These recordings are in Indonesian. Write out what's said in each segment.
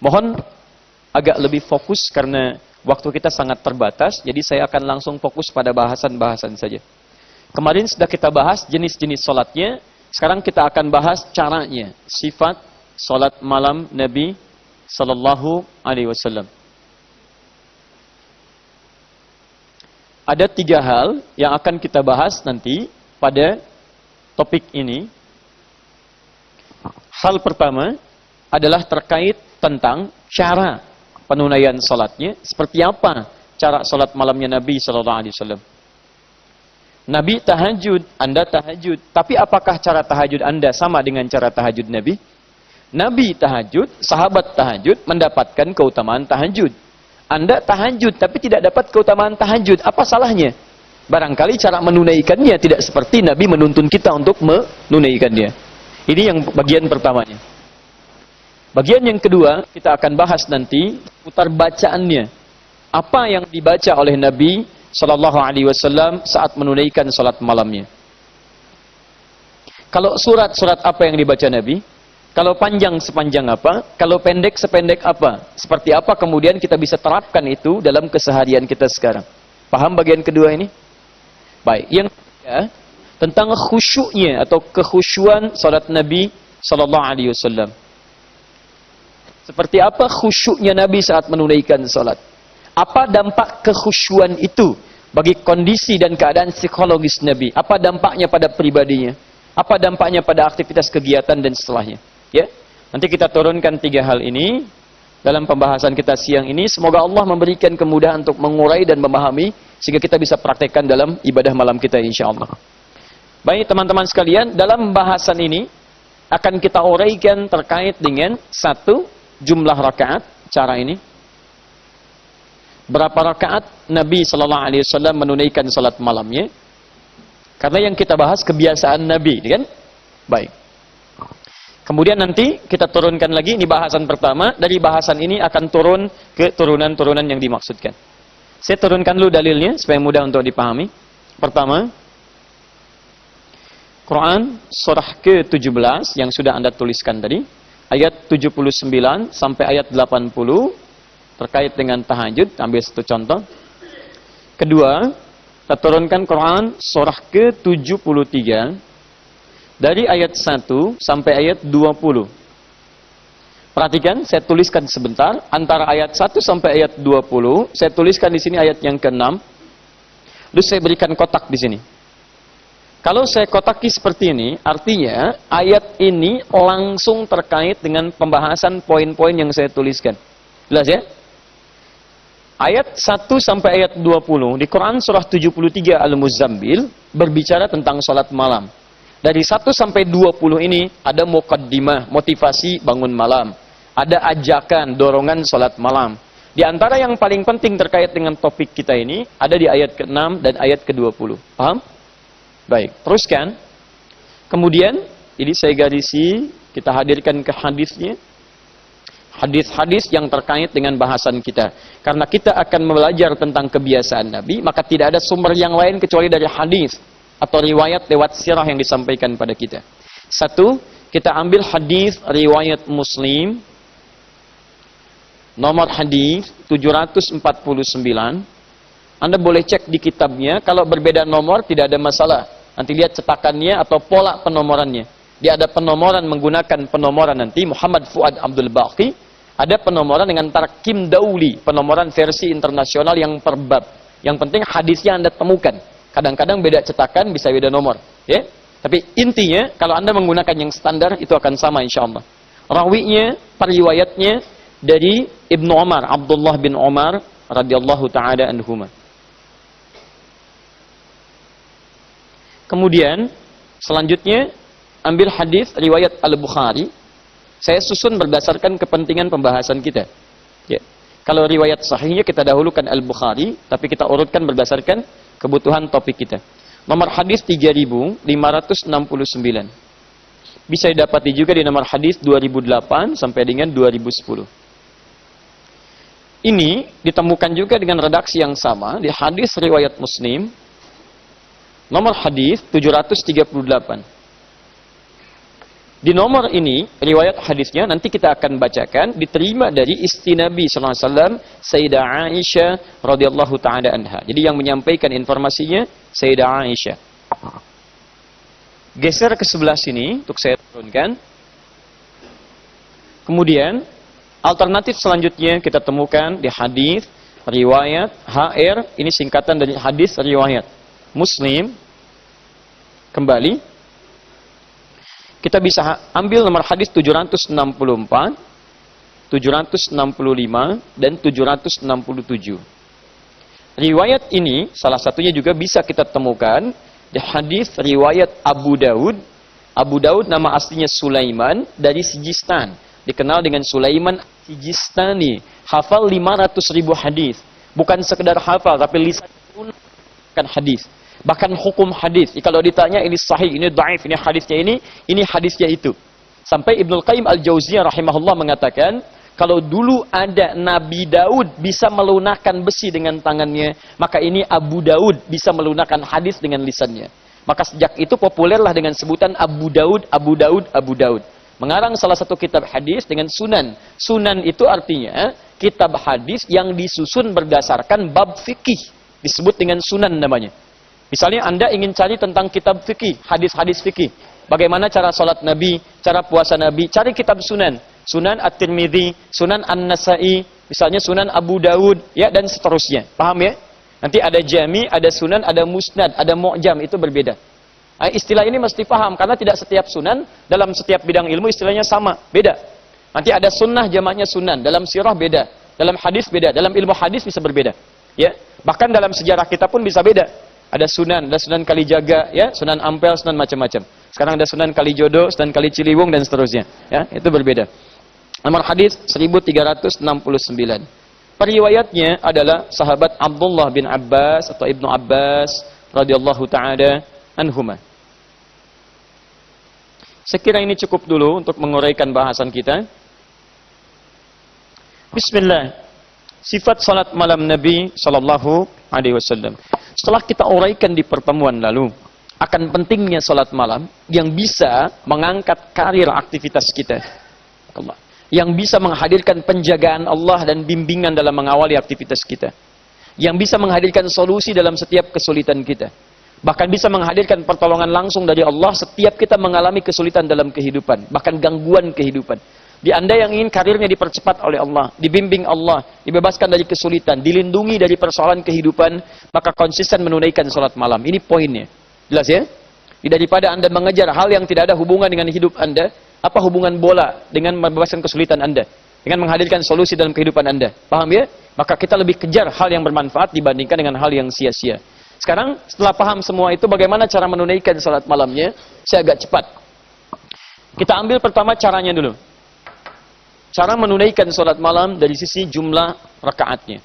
Mohon agak lebih fokus karena waktu kita sangat terbatas, jadi saya akan langsung fokus pada bahasan-bahasan saja. Kemarin sudah kita bahas jenis-jenis sholatnya, sekarang kita akan bahas caranya, sifat sholat malam Nabi Sallallahu Alaihi Wasallam. Ada 3 hal yang akan kita bahas nanti pada topik ini. Hal pertama adalah terkait tentang cara penunaian salatnya, seperti apa cara salat malamnya Nabi sallallahu alaihi wasallam. Nabi tahajud, Anda tahajud, tapi apakah cara tahajud Anda sama dengan cara tahajud Nabi? Nabi tahajud, sahabat tahajud mendapatkan keutamaan tahajud. Anda tahajud tapi tidak dapat keutamaan tahajud, apa salahnya? Barangkali cara menunaikannya tidak seperti Nabi menuntun kita untuk menunaikannya. Ini yang bagian pertamanya. Bagian yang kedua, kita akan bahas nanti putar bacaannya. Apa yang dibaca oleh Nabi Sallallahu Alaihi Wasallam saat menunaikan salat malamnya. Kalau surat-surat apa yang dibaca Nabi? Kalau panjang sepanjang apa? Kalau pendek sependek apa? Seperti apa kemudian kita bisa terapkan itu dalam keseharian kita sekarang? Paham bagian kedua ini? Baik. Yang ketiga, tentang khusyuknya atau kekhusyuan salat Nabi Sallallahu Alaihi Wasallam. Seperti apa khusyuknya Nabi saat menunaikan salat? Apa dampak kekhusyuan itu bagi kondisi dan keadaan psikologis Nabi? Apa dampaknya pada pribadinya? Apa dampaknya pada aktivitas kegiatan dan setelahnya? Ya, nanti kita turunkan 3 hal ini dalam pembahasan kita siang ini. Semoga Allah memberikan kemudahan untuk mengurai dan memahami sehingga kita bisa praktekkan dalam ibadah malam kita insyaallah. Baik teman-teman sekalian, dalam bahasan ini akan kita uraikan terkait dengan 1, jumlah rakaat, cara ini. Berapa rakaat Nabi Sallallahu Alaihi Wasallam menunaikan salat malamnya? Karena yang kita bahas kebiasaan Nabi, kan? Baik. Kemudian nanti kita turunkan lagi, ini bahasan pertama. Dari bahasan ini akan turun ke turunan-turunan yang dimaksudkan. Saya turunkan dulu dalilnya supaya mudah untuk dipahami. Pertama, Quran surah ke-17 yang sudah Anda tuliskan tadi, ayat 79 sampai ayat 80 terkait dengan tahajud. Ambil satu contoh. Kedua, kita turunkan Quran surah ke-73 dari ayat 1 sampai ayat 20. Perhatikan, saya tuliskan sebentar antara ayat 1 sampai ayat 20. Saya tuliskan di sini ayat yang ke-6. Lalu saya berikan kotak di sini. Kalau saya kotaki seperti ini, artinya ayat ini langsung terkait dengan pembahasan poin-poin yang saya tuliskan. Jelas ya? Ayat 1 sampai ayat 20 di Quran surah 73 Al-Muzammil berbicara tentang salat malam. Dari 1 sampai 20 ini ada muqaddimah, motivasi bangun malam. Ada ajakan, dorongan salat malam. Di antara yang paling penting terkait dengan topik kita ini ada di ayat ke-6 dan ayat ke-20. Paham? Baik, teruskan. Kemudian, ini saya garisi, kita hadirkan ke hadisnya. Hadis-hadis yang terkait dengan bahasan kita. Karena kita akan belajar tentang kebiasaan Nabi, maka tidak ada sumber yang lain kecuali dari hadis atau riwayat lewat sirah yang disampaikan pada kita. 1, kita ambil hadis riwayat Muslim, nomor hadis 749. Anda boleh cek di kitabnya, kalau berbeda nomor tidak ada masalah. Nanti lihat cetakannya atau pola penomorannya. Dia ada penomoran menggunakan penomoran nanti Muhammad Fuad Abdul Baqi, ada penomoran dengan tarkim dauli, penomoran versi internasional yang per bab. Yang penting hadisnya Anda temukan. Kadang-kadang beda cetakan, bisa beda nomor. Ya? Tapi intinya, kalau Anda menggunakan yang standar, itu akan sama insyaAllah. Rawinya, periwayatnya, dari Ibnu Umar, Abdullah bin Umar, radhiyallahu ta'ala anhuma. Kemudian, selanjutnya, ambil hadis riwayat Al-Bukhari. Saya susun berdasarkan kepentingan pembahasan kita. Ya. Kalau riwayat sahihnya kita dahulukan Al-Bukhari, tapi kita urutkan berdasarkan kebutuhan topik kita. Nomor hadis 3569. Bisa didapati juga di nomor hadis 2008 sampai dengan 2010. Ini ditemukan juga dengan redaksi yang sama di hadis riwayat Muslim. Nomor hadis 738. Di nomor ini, riwayat hadisnya nanti kita akan bacakan, diterima dari istri Nabi SAW, Sayyidah Aisyah radhiyallahu ta'ala anha. Jadi yang menyampaikan informasinya, Sayyidah Aisyah. Geser ke sebelah sini, untuk saya turunkan. Kemudian, alternatif selanjutnya kita temukan di hadis, riwayat, HR, ini singkatan dari hadis riwayat Muslim. Kembali. Kita bisa ambil nomor hadis 764, 765, dan 767. Riwayat ini, salah satunya juga bisa kita temukan di hadis riwayat Abu Daud. Abu Daud nama aslinya Sulaiman dari Sijistan. Dikenal dengan Sulaiman Sijistani. Hafal 500.000 hadis. Bukan sekedar hafal, tapi lisan kan hadis. Bahkan hukum hadis. Kalau ditanya ini sahih, ini dhaif, ini hadisnya ini hadisnya itu. Sampai Ibnul Qayyim Al-Jauziyah rahimahullah mengatakan, kalau dulu ada Nabi Daud bisa melunakkan besi dengan tangannya, maka ini Abu Daud bisa melunakkan hadis dengan lisannya. Maka sejak itu populerlah dengan sebutan Abu Daud, Abu Daud, Abu Daud. Mengarang salah satu kitab hadis dengan sunan. Sunan itu artinya kitab hadis yang disusun berdasarkan bab fikih. Disebut dengan sunan namanya. Misalnya Anda ingin cari tentang kitab fikih, hadis-hadis fikih. Bagaimana cara sholat Nabi, cara puasa Nabi, cari kitab sunan. Sunan At-Tirmidzi, Sunan An-Nasai, misalnya Sunan Abu Daud, ya, dan seterusnya. Paham ya? Nanti ada jami, ada sunan, ada musnad, ada mu'jam, itu berbeda. Istilah ini mesti paham, karena tidak setiap sunan, dalam setiap bidang ilmu istilahnya sama, beda. Nanti ada sunnah, jamaknya sunan, dalam sirah beda, dalam hadis beda, dalam ilmu hadis bisa berbeda. Ya, bahkan dalam sejarah kita pun bisa beda. Ada Sunan Kalijaga, ya, Sunan Ampel, Sunan macam-macam. Sekarang ada Sunan Kalijodo, Sunan Kaliciliwung, dan seterusnya. Ya, itu berbeda. Nomor hadis 1369. Periwayatnya adalah sahabat Abdullah bin Abbas atau Ibnu Abbas radhiyallahu ta'ala anhuma. Sekira ini cukup dulu untuk menguraikan bahasan kita. Bismillah. Sifat salat malam Nabi sallallahu alaihi wasallam. Setelah kita uraikan di pertemuan lalu akan pentingnya salat malam yang bisa mengangkat karir aktivitas kita. Yang bisa menghadirkan penjagaan Allah dan bimbingan dalam mengawali aktivitas kita. Yang bisa menghadirkan solusi dalam setiap kesulitan kita. Bahkan bisa menghadirkan pertolongan langsung dari Allah setiap kita mengalami kesulitan dalam kehidupan. Bahkan gangguan kehidupan. Di Anda yang ingin karirnya dipercepat oleh Allah, dibimbing Allah, dibebaskan dari kesulitan, dilindungi dari persoalan kehidupan, maka konsisten menunaikan salat malam. Ini poinnya. Jelas ya? Daripada Anda mengejar hal yang tidak ada hubungan dengan hidup Anda, apa hubungan bola dengan membebaskan kesulitan Anda? Dengan menghadirkan solusi dalam kehidupan Anda. Paham ya? Maka kita lebih kejar hal yang bermanfaat dibandingkan dengan hal yang sia-sia. Sekarang setelah paham semua itu, bagaimana cara menunaikan salat malamnya? Saya agak cepat. Kita ambil pertama caranya dulu. Cara menunaikan salat malam dari sisi jumlah rakaatnya.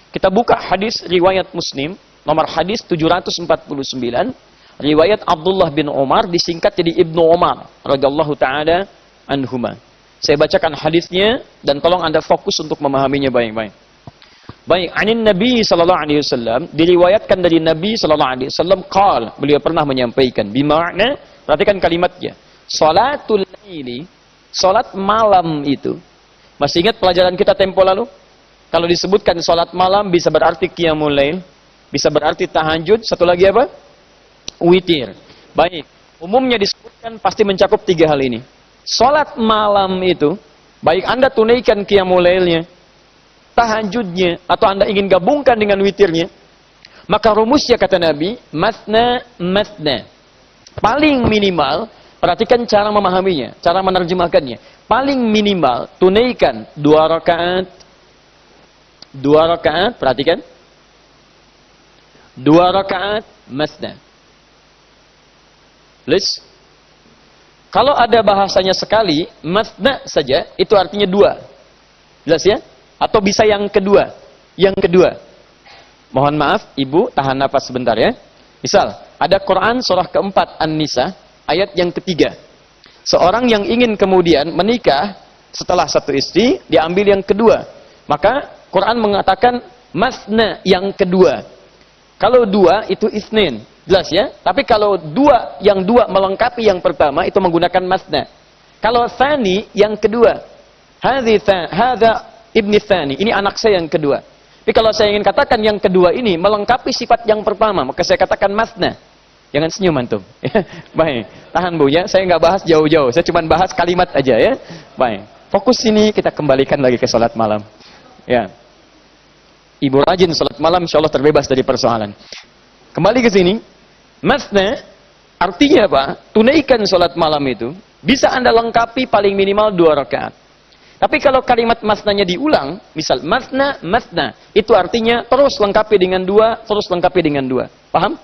Kita buka hadis riwayat Muslim, nomor hadis 749, riwayat Abdullah bin Umar, disingkat jadi Ibnu Umar radhiyallahu taala anhuma. Saya bacakan hadisnya dan tolong Anda fokus untuk memahaminya baik-baik. Baik, anin Nabi sallallahu alaihi wasallam, diriwayatkan dari Nabi sallallahu alaihi wasallam qala, beliau pernah menyampaikan, bimakna, perhatikan kalimatnya, salatul laili, salat malam itu. Masih ingat pelajaran kita tempo lalu? Kalau disebutkan salat malam bisa berarti qiyamul lail, bisa berarti tahajud, satu lagi apa? Witir. Baik, umumnya disebutkan pasti mencakup tiga hal ini. Salat malam itu, baik Anda tunaikan qiyamul lailnya, tahajudnya, atau Anda ingin gabungkan dengan witirnya, maka rumusnya kata Nabi, mathna mathna. Paling minimal, perhatikan cara memahaminya, cara menerjemahkannya. Paling minimal, tunaikan 2 rakaat. 2 rakaat, perhatikan. 2 rakaat, mathna. Please. Kalau ada bahasanya sekali, mathna saja, itu artinya 2. Jelas ya? Atau bisa yang kedua. Yang kedua. Mohon maaf, Ibu, tahan napas sebentar ya. Misal, ada Quran surah keempat An-Nisa, ayat yang ketiga. Seorang yang ingin kemudian menikah setelah satu istri, diambil yang kedua. Maka Quran mengatakan mathna yang kedua. Kalau 2 itu itsnin, jelas ya? Tapi kalau yang dua melengkapi yang pertama itu menggunakan mathna. Kalau tsani yang kedua. Hadza ibni tsani, ini anak saya yang kedua. Tapi kalau saya ingin katakan yang kedua ini melengkapi sifat yang pertama, maka saya katakan masna. Jangan senyum antum. Baik, tahan Bu ya. Saya nggak bahas jauh-jauh. Saya cuma bahas kalimat aja ya. Baik. Fokus sini, kita kembalikan lagi ke salat malam. Ya. Ibu rajin salat malam, insyaallah terbebas dari persoalan. Kembali ke sini. Masna artinya apa? Tunaikan salat malam itu bisa Anda lengkapi paling minimal 2 rakaat. Tapi kalau kalimat masnanya diulang, misal masna, masna, itu artinya terus lengkapi dengan 2, terus lengkapi dengan 2. Paham?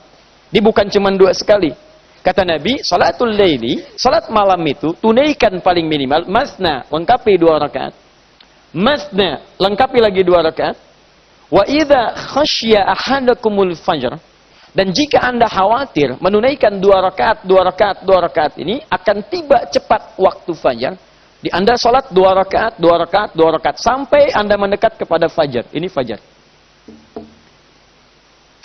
Ini bukan cuma 2 sekali. Kata Nabi, salatul laili, salat malam itu tunaikan paling minimal masna, lengkapi 2 rakaat. Masna, lengkapi lagi 2 rakaat. Wa idza khasya ahadakumul fajr, dan jika Anda khawatir menunaikan 2 rakaat, 2 rakaat, 2 rakaat ini akan tiba cepat waktu fajar, di Anda sholat 2 rakaat, 2 rakaat, 2 rakaat sampai Anda mendekat kepada fajar. Ini fajar.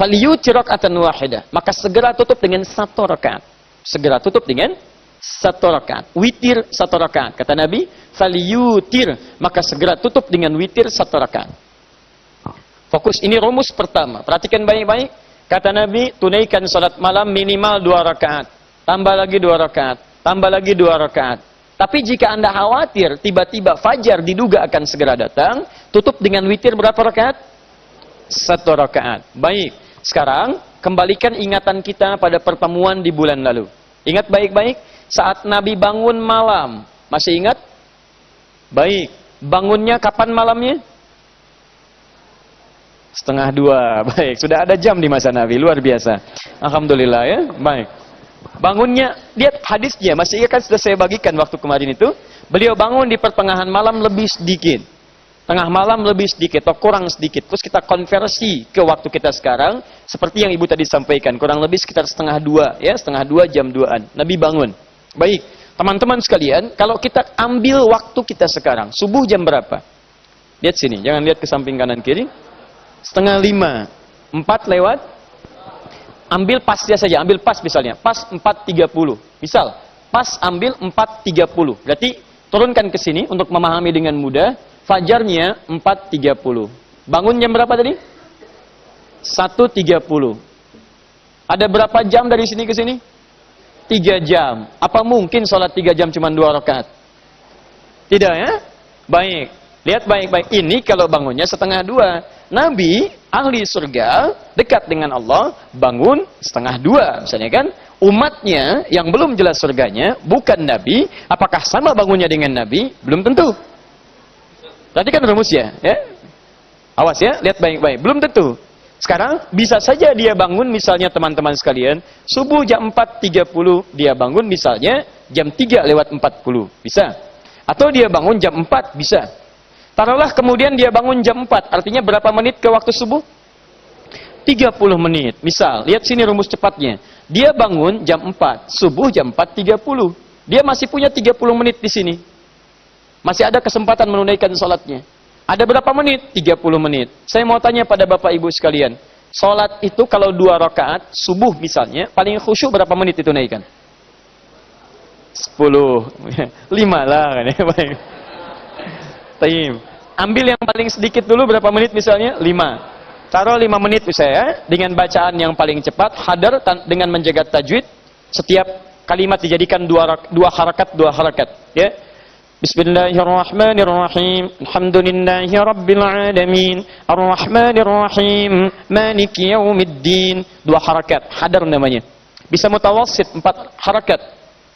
Falyutir raka'atan wahidah, maka segera tutup dengan 1 rakaat. Segera tutup dengan 1 rakaat. Witir 1 rakaat. Kata Nabi, falyutir, maka segera tutup dengan witir 1 rakaat. Fokus, ini rumus pertama. Perhatikan baik-baik. Kata Nabi, tunaikan salat malam minimal 2 rakaat. Tambah lagi 2 rakaat. Tambah lagi 2 rakaat. Tapi jika Anda khawatir tiba-tiba fajar diduga akan segera datang, tutup dengan witir berapa rakaat? 1 rakaat. Baik. Sekarang kembalikan ingatan kita pada pertemuan di bulan lalu. Ingat baik-baik saat Nabi bangun malam. Masih ingat? Baik. Bangunnya kapan malamnya? 1:30. Baik, sudah ada jam di masa Nabi, luar biasa. Alhamdulillah ya. Baik. Bangunnya, lihat hadisnya, masih ingat kan sudah saya bagikan waktu kemarin itu. Beliau bangun di pertengahan malam lebih sedikit. Tengah malam lebih sedikit atau kurang sedikit. Terus kita konversi ke waktu kita sekarang seperti yang Ibu tadi sampaikan, kurang lebih sekitar 1:30 ya, 1:30 jam 2-an. Nabi bangun. Baik, teman-teman sekalian, kalau kita ambil waktu kita sekarang, subuh jam berapa? Lihat sini, jangan lihat ke samping kanan kiri. 4:30. 4 lewat. Ambil pasnya saja, ambil pas misalnya. Pas 4:30. Misal, pas ambil 4:30. Berarti turunkan ke sini untuk memahami dengan mudah. Fajarnya 4:30. Bangun jam berapa tadi? 1:30. Ada berapa jam dari sini ke sini? 3 jam. Apa mungkin sholat 3 jam cuma 2 rakaat? Tidak ya? Baik. Lihat baik-baik. Ini kalau bangunnya 1:30. Nabi, ahli surga, dekat dengan Allah, bangun 1:30. Misalnya kan, umatnya yang belum jelas surganya, bukan Nabi, apakah sama bangunnya dengan Nabi? Belum tentu. Tadi kan rumusnya, ya. Awas ya, lihat baik-baik. Belum tentu. Sekarang, bisa saja dia bangun, misalnya teman-teman sekalian, subuh jam 4:30, dia bangun misalnya jam 3:40. Bisa. Atau dia bangun jam 4, bisa. Taruhlah kemudian dia bangun jam 4, artinya berapa menit ke waktu subuh? 30 menit. Misal, lihat sini rumus cepatnya. Dia bangun jam 4, subuh jam 4:30. Dia masih punya 30 menit di sini. Masih ada kesempatan menunaikan sholatnya. Ada berapa menit? 30 menit. Saya mau tanya pada Bapak Ibu sekalian. Sholat itu kalau 2 rakaat, subuh misalnya, paling khusyuk berapa menit ditunaikan? 10. 5 lah. Baik. Taim. Ambil yang paling sedikit dulu, berapa menit misalnya? 5. Taruh 5 menit misalnya, dengan bacaan yang paling cepat, hadar dengan menjaga tajwid, setiap kalimat dijadikan 2 harakat. Ya. Bismillahirrahmanirrahim. Alhamdulillahi rabbil alamin. Arrahmanirrahim. Maliki yaumiddin. 2 harakat, hadar namanya. Bisa mutawassit 4 harakat.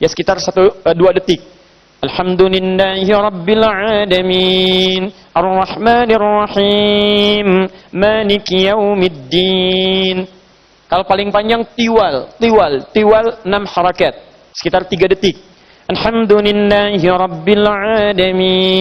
Ya sekitar 2 detik. Alhamdulillahi rabbil alamin. Arrahmanirrahim. Maliki yaumiddin. Kalau paling panjang tiwal 6 harakat. Sekitar 3 detik. Alhamdulillahi rabbil alamin.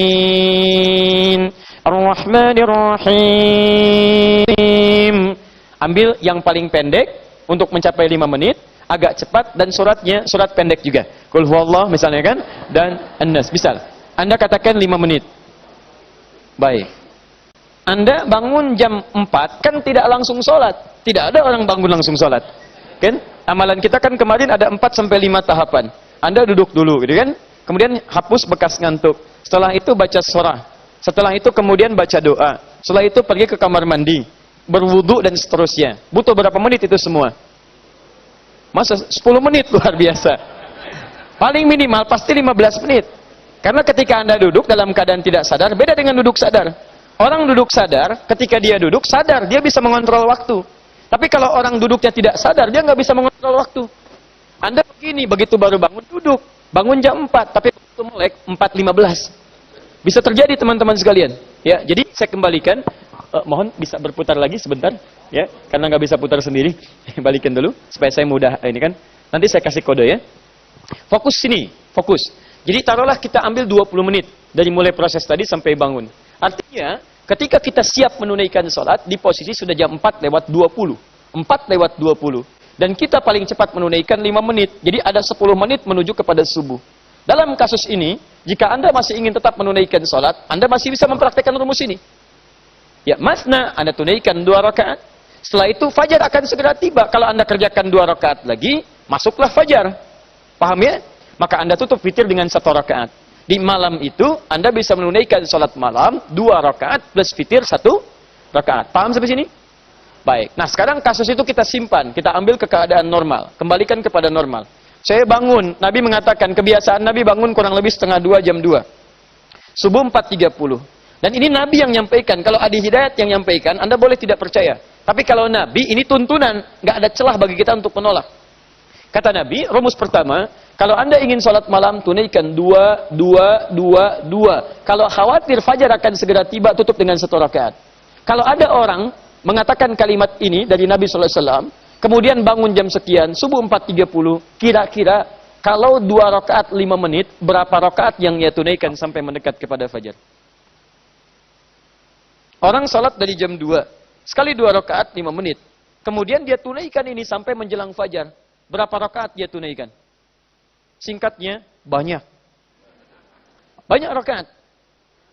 Ar-Rahmanir-Rahim. Ambil yang paling pendek untuk mencapai 5 menit, agak cepat, dan suratnya surat pendek juga. Qul huwallah misalnya kan, dan An-Nas. Misal, Anda katakan 5 menit. Baik. Anda bangun jam 4, kan tidak langsung sholat. Tidak ada orang bangun langsung sholat. Kan? Amalan kita kan kemarin ada 4 sampai 5 tahapan. Anda duduk dulu, gitu kan? Kemudian hapus bekas ngantuk. Setelah itu baca surah. Setelah itu kemudian baca doa. Setelah itu pergi ke kamar mandi, berwudu dan seterusnya. Butuh berapa menit itu semua? Masa 10 menit luar biasa. Paling minimal pasti 15 menit. Karena ketika Anda duduk dalam keadaan tidak sadar, beda dengan duduk sadar. Orang duduk sadar, ketika dia duduk sadar, dia bisa mengontrol waktu. Tapi kalau orang duduknya tidak sadar, dia nggak bisa mengontrol waktu. Anda begini, begitu baru bangun, duduk. Bangun jam 4, tapi begitu melek 4.15. Bisa terjadi teman-teman sekalian. Ya, jadi saya kembalikan. Mohon bisa berputar lagi sebentar. Ya, karena nggak bisa putar sendiri. Balikin dulu, supaya saya mudah ini kan. Nanti saya kasih kode ya. Fokus sini, fokus. Jadi taruhlah kita ambil 20 menit dari mulai proses tadi sampai bangun. Artinya, ketika kita siap menunaikan sholat, di posisi sudah jam 4:20. 4:20. Dan kita paling cepat menunaikan 5 menit. Jadi ada 10 menit menuju kepada subuh. Dalam kasus ini, jika Anda masih ingin tetap menunaikan sholat, Anda masih bisa mempraktekkan rumus ini. Ya, masna, Anda tunaikan 2 rakaat. Setelah itu, fajar akan segera tiba. Kalau Anda kerjakan 2 rakaat lagi, masuklah fajar. Paham ya? Maka Anda tutup witir dengan 1 rakaat. Di malam itu, Anda bisa menunaikan sholat malam, 2 rakaat plus witir 1 rakaat. Paham sampai sini? Baik. Nah, sekarang kasus itu kita simpan. Kita ambil ke keadaan normal. Kembalikan kepada normal. Saya bangun. Nabi mengatakan, kebiasaan Nabi bangun kurang lebih setengah 2, jam 2. Subuh 4.30. Dan ini Nabi yang nyampaikan. Kalau Adi Hidayat yang nyampaikan, Anda boleh tidak percaya. Tapi kalau Nabi, ini tuntunan. Nggak ada celah bagi kita untuk menolak. Kata Nabi, rumus pertama, kalau Anda ingin sholat malam, tunaikan 2, 2, 2, 2. Kalau khawatir fajar akan segera tiba, tutup dengan 1 rakaat. Kalau ada orang mengatakan kalimat ini dari Nabi SAW, kemudian bangun jam sekian, subuh 4.30, kira-kira kalau 2 rakaat 5 menit, berapa rakaat yang ia tunaikan sampai mendekat kepada fajar? Orang sholat dari jam 2, sekali 2 rakaat 5 menit. Kemudian dia tunaikan ini sampai menjelang fajar. Berapa rakaat dia tunaikan? Singkatnya, banyak. Banyak rakaat.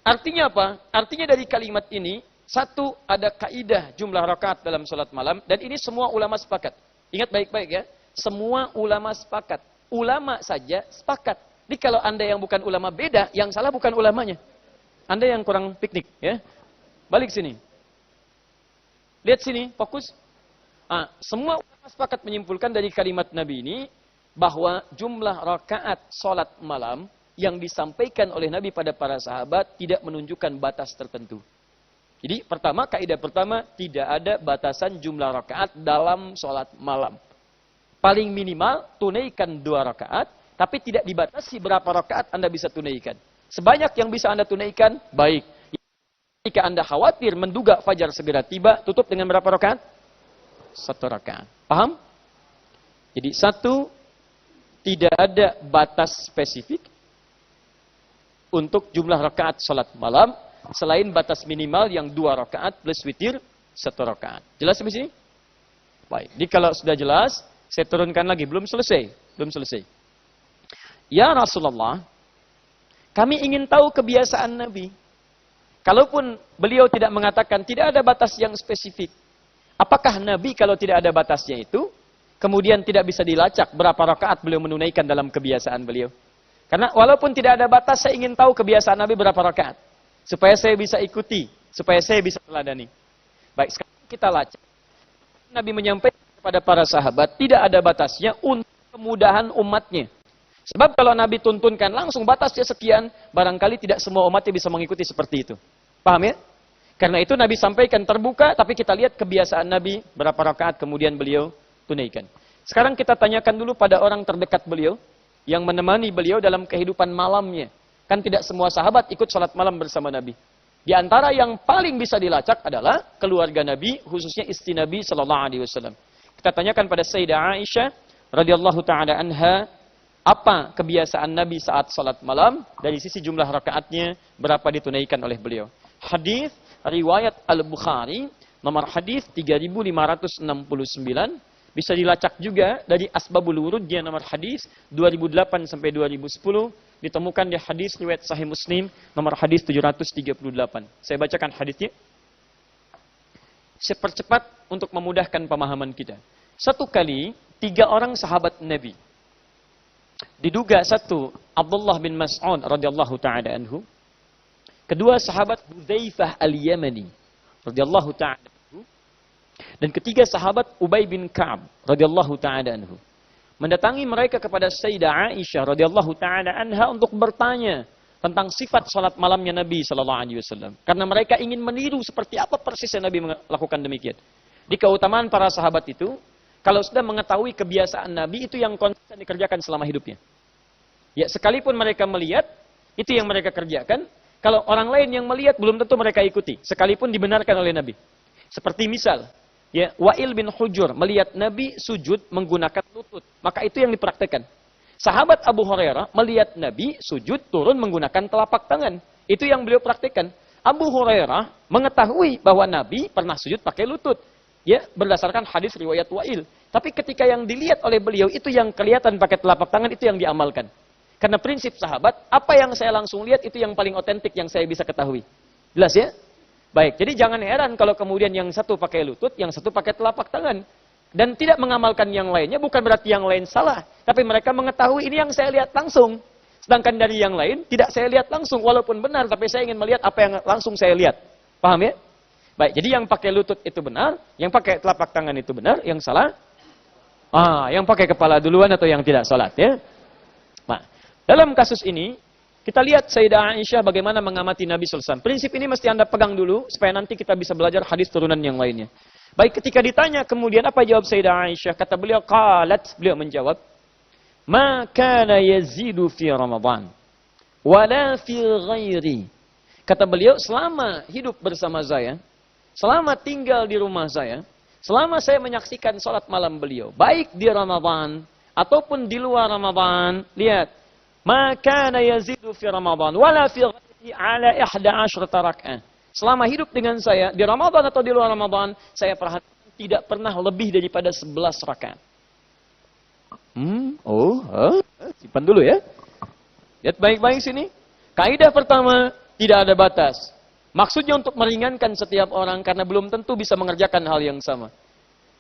Artinya apa? Artinya dari kalimat ini, satu, ada kaidah jumlah rakaat dalam sholat malam. Dan ini semua ulama sepakat. Ingat baik-baik ya. Semua ulama sepakat. Ulama saja sepakat. Jadi kalau Anda yang bukan ulama beda, yang salah bukan ulamanya. Anda yang kurang piknik ya. Balik sini. Lihat sini, fokus. Semua ulama sepakat menyimpulkan dari kalimat Nabi ini, bahwa jumlah rakaat sholat malam yang disampaikan oleh Nabi pada para sahabat tidak menunjukkan batas tertentu. Jadi pertama, kaidah pertama, tidak ada batasan jumlah rakaat dalam sholat malam. Paling minimal, tunaikan 2 rakaat, tapi tidak dibatasi berapa rakaat Anda bisa tunaikan. Sebanyak yang bisa Anda tunaikan, baik. Jika Anda khawatir menduga fajar segera tiba, tutup dengan berapa rakaat? 1 rakaat. Paham? Jadi 1, tidak ada batas spesifik untuk jumlah rakaat sholat malam, selain batas minimal yang 2 rakaat plus witir 1 rakaat. Jelas sampai sini? Baik. Jadi kalau sudah jelas, saya turunkan lagi. Belum selesai. Belum selesai. Ya Rasulullah, kami ingin tahu kebiasaan Nabi. Kalaupun beliau tidak mengatakan, tidak ada batas yang spesifik. Apakah Nabi kalau tidak ada batasnya itu, kemudian tidak bisa dilacak berapa rakaat beliau menunaikan dalam kebiasaan beliau? Karena walaupun tidak ada batas, saya ingin tahu kebiasaan Nabi berapa rakaat. Supaya saya bisa ikuti, supaya saya bisa teladani. Baik, sekarang kita lacak. Nabi menyampaikan kepada para sahabat, tidak ada batasnya untuk kemudahan umatnya. Sebab kalau Nabi tuntunkan langsung batasnya sekian, barangkali tidak semua umatnya bisa mengikuti seperti itu. Paham ya? Karena itu Nabi sampaikan terbuka, tapi kita lihat kebiasaan Nabi, berapa rakaat kemudian beliau tunaikan. Sekarang kita tanyakan dulu pada orang terdekat beliau, yang menemani beliau dalam kehidupan malamnya. Kan tidak semua sahabat ikut sholat malam bersama Nabi. Di antara yang paling bisa dilacak adalah keluarga Nabi, khususnya istri Nabi SAW. Kita tanyakan pada Sayyidah Aisyah radhiyallahu taala anha, apa kebiasaan Nabi saat sholat malam, dari sisi jumlah rakaatnya, berapa ditunaikan oleh beliau. Hadis riwayat Al-Bukhari, nomor hadis 3569, bisa dilacak juga dari Asbabul Wurudnya nomor hadis 2008 sampai 2010, ditemukan di hadis riwayat Sahih Muslim nomor hadis 738. Saya bacakan hadisnya. Saya percepat untuk memudahkan pemahaman kita. Satu kali 3 orang sahabat Nabi. Diduga satu, Abdullah bin Mas'ud radhiyallahu taala anhu. Kedua, sahabat Hudzaifah al-Yamani radhiyallahu taala anhu. Dan ketiga, sahabat Ubay bin Ka'ab radhiyallahu taala anhu. Mendatangi mereka kepada Sayyidah Aisyah radhiyallahu taala anha untuk bertanya tentang sifat salat malamnya Nabi sallallahu alaihi wasallam. Karena mereka ingin meniru seperti apa persisnya Nabi melakukan demikian. Di keutamaan para sahabat itu, kalau sudah mengetahui kebiasaan Nabi, itu yang konsisten dikerjakan selama hidupnya. Ya, sekalipun mereka melihat, itu yang mereka kerjakan. Kalau orang lain yang melihat, belum tentu mereka ikuti. Sekalipun dibenarkan oleh Nabi. Seperti misal, ya, Wa'il bin Hujur melihat Nabi sujud menggunakan lutut. Maka itu yang dipraktekkan. Sahabat Abu Hurairah melihat Nabi sujud turun menggunakan telapak tangan. Itu yang beliau praktekkan. Abu Hurairah mengetahui bahwa Nabi pernah sujud pakai lutut. Ya, berdasarkan hadis riwayat Wa'il. Tapi ketika yang dilihat oleh beliau itu yang kelihatan pakai telapak tangan, itu yang diamalkan. Karena prinsip sahabat, apa yang saya langsung lihat itu yang paling otentik yang saya bisa ketahui. Jelas ya? Baik, jadi jangan heran kalau kemudian yang satu pakai lutut, yang satu pakai telapak tangan. Dan tidak mengamalkan yang lainnya, bukan berarti yang lain salah. Tapi mereka mengetahui ini yang saya lihat langsung. Sedangkan dari yang lain, tidak saya lihat langsung. Walaupun benar, tapi saya ingin melihat apa yang langsung saya lihat. Paham ya? Baik, jadi yang pakai lutut itu benar, yang pakai telapak tangan itu benar, yang salah, yang pakai kepala duluan atau yang tidak salat ya. Nah, dalam kasus ini, kita lihat Sayyidah Aisyah bagaimana mengamati Nabi SAW. Prinsip ini mesti Anda pegang dulu, supaya nanti kita bisa belajar hadis turunan yang lainnya. Baik, ketika ditanya kemudian apa jawab Sayyidah Aisyah? Kata beliau, qalat, beliau menjawab, ma kana yazidu fi Ramadan, wala fi ghairi. Kata beliau, selama hidup bersama saya, selama tinggal di rumah saya, selama saya menyaksikan sholat malam beliau, baik di Ramadan ataupun di luar Ramadan, lihat, ma kana yazidu fi Ramadan, wala fi ghairi ala 11 raka'ah. Selama hidup dengan saya, di Ramadan atau di luar Ramadan, saya perhatikan tidak pernah lebih daripada 11 rakaat. Simpan dulu ya. Lihat baik-baik sini. Kaidah pertama, tidak ada batas. Maksudnya untuk meringankan setiap orang, karena belum tentu bisa mengerjakan hal yang sama.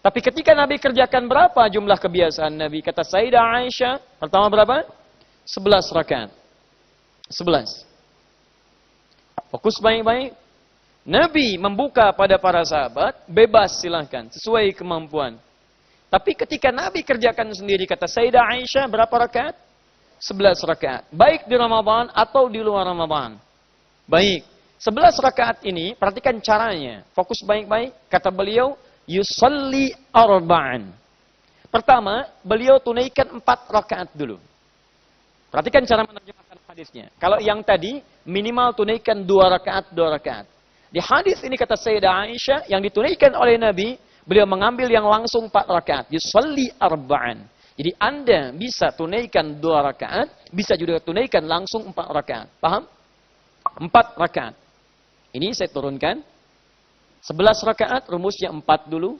Tapi ketika Nabi kerjakan berapa jumlah kebiasaan Nabi? Kata Sayyidah Aisyah, pertama berapa? 11 rakaat. 11. Fokus baik-baik. Nabi membuka pada para sahabat, bebas silahkan, sesuai kemampuan. Tapi ketika Nabi kerjakan sendiri, kata Sayyidah Aisyah, berapa rakaat? 11 rakaat. Baik di Ramadan atau di luar Ramadan. Baik. 11 rakaat ini, perhatikan caranya. Fokus baik-baik. Kata beliau, yusalli arba'an. Pertama, beliau tunaikan 4 rakaat dulu. Perhatikan cara menerjemahkan hadisnya. Kalau yang tadi, minimal tunaikan 2 rakaat, 2 rakaat. Di hadis ini kata Sayyidah Aisyah, yang ditunaikan oleh Nabi, beliau mengambil yang langsung 4 rakaat. Yusalli arba'an. Jadi Anda bisa tunaikan 2 rakaat, bisa juga tunaikan langsung 4 rakaat. Paham? 4 rakaat. Ini saya turunkan. 11 rakaat, rumusnya 4 dulu.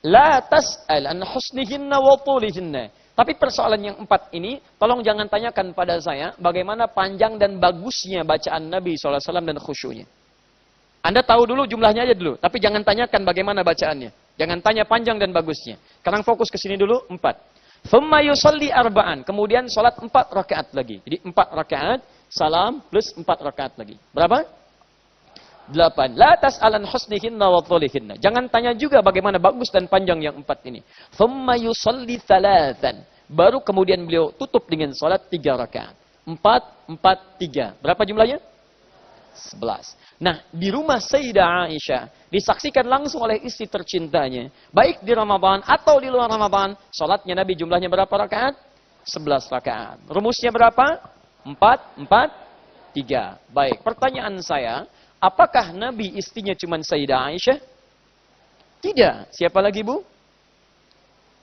La tas'al an husnihinna wa tulihinna. Tapi persoalan yang 4 ini, tolong jangan tanyakan pada saya bagaimana panjang dan bagusnya bacaan Nabi SAW dan khusyunya. Anda tahu dulu jumlahnya aja dulu, tapi jangan tanyakan bagaimana bacaannya. Jangan tanya panjang dan bagusnya. Sekarang fokus ke sini dulu, 4. Thumma yusalli arba'an. Kemudian sholat 4 rakaat lagi. Jadi 4 rakaat, salam plus 4 rakaat lagi. Berapa? 8. La tas'alan husnihinna wa dhulihinna. Jangan tanya juga bagaimana bagus dan panjang yang 4 ini. Thumma yusalli thalathan. Baru kemudian beliau tutup dengan sholat 3 rakaat. 4, 4, 3. Berapa jumlahnya? 11. Nah, di rumah Sayyidah Aisyah, disaksikan langsung oleh istri tercintanya. Baik di Ramadan atau di luar Ramadan, sholatnya Nabi jumlahnya berapa rakaat? 11 rakaat. Rumusnya berapa? 4, 4, 3. Baik, pertanyaan saya, apakah Nabi istrinya cuma Sayyidah Aisyah? Tidak. Siapa lagi, Bu?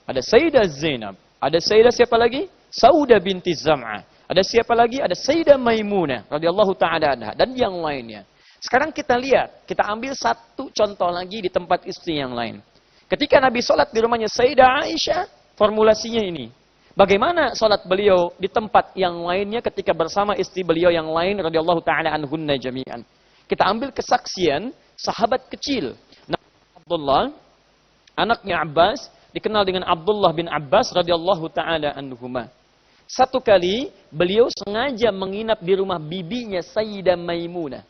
Ada Sayyidah Zainab. Ada Sayyidah siapa lagi? Saudah binti Zam'ah. Ada siapa lagi? Ada Sayyidah Maimunah radhiyallahu ta'ala anha dan yang lainnya. Sekarang kita lihat, kita ambil satu contoh lagi di tempat istri yang lain. Ketika Nabi sholat di rumahnya Sayyidah Aisyah, formulasinya ini. Bagaimana sholat beliau di tempat yang lainnya ketika bersama istri beliau yang lain radhiyallahu ta'ala anhunna jami'an. Kita ambil kesaksian sahabat kecil. Abdullah, anaknya Abbas, dikenal dengan Abdullah bin Abbas radhiyallahu ta'ala anhuma. Satu kali beliau sengaja menginap di rumah bibinya Sayyidah Maimunah,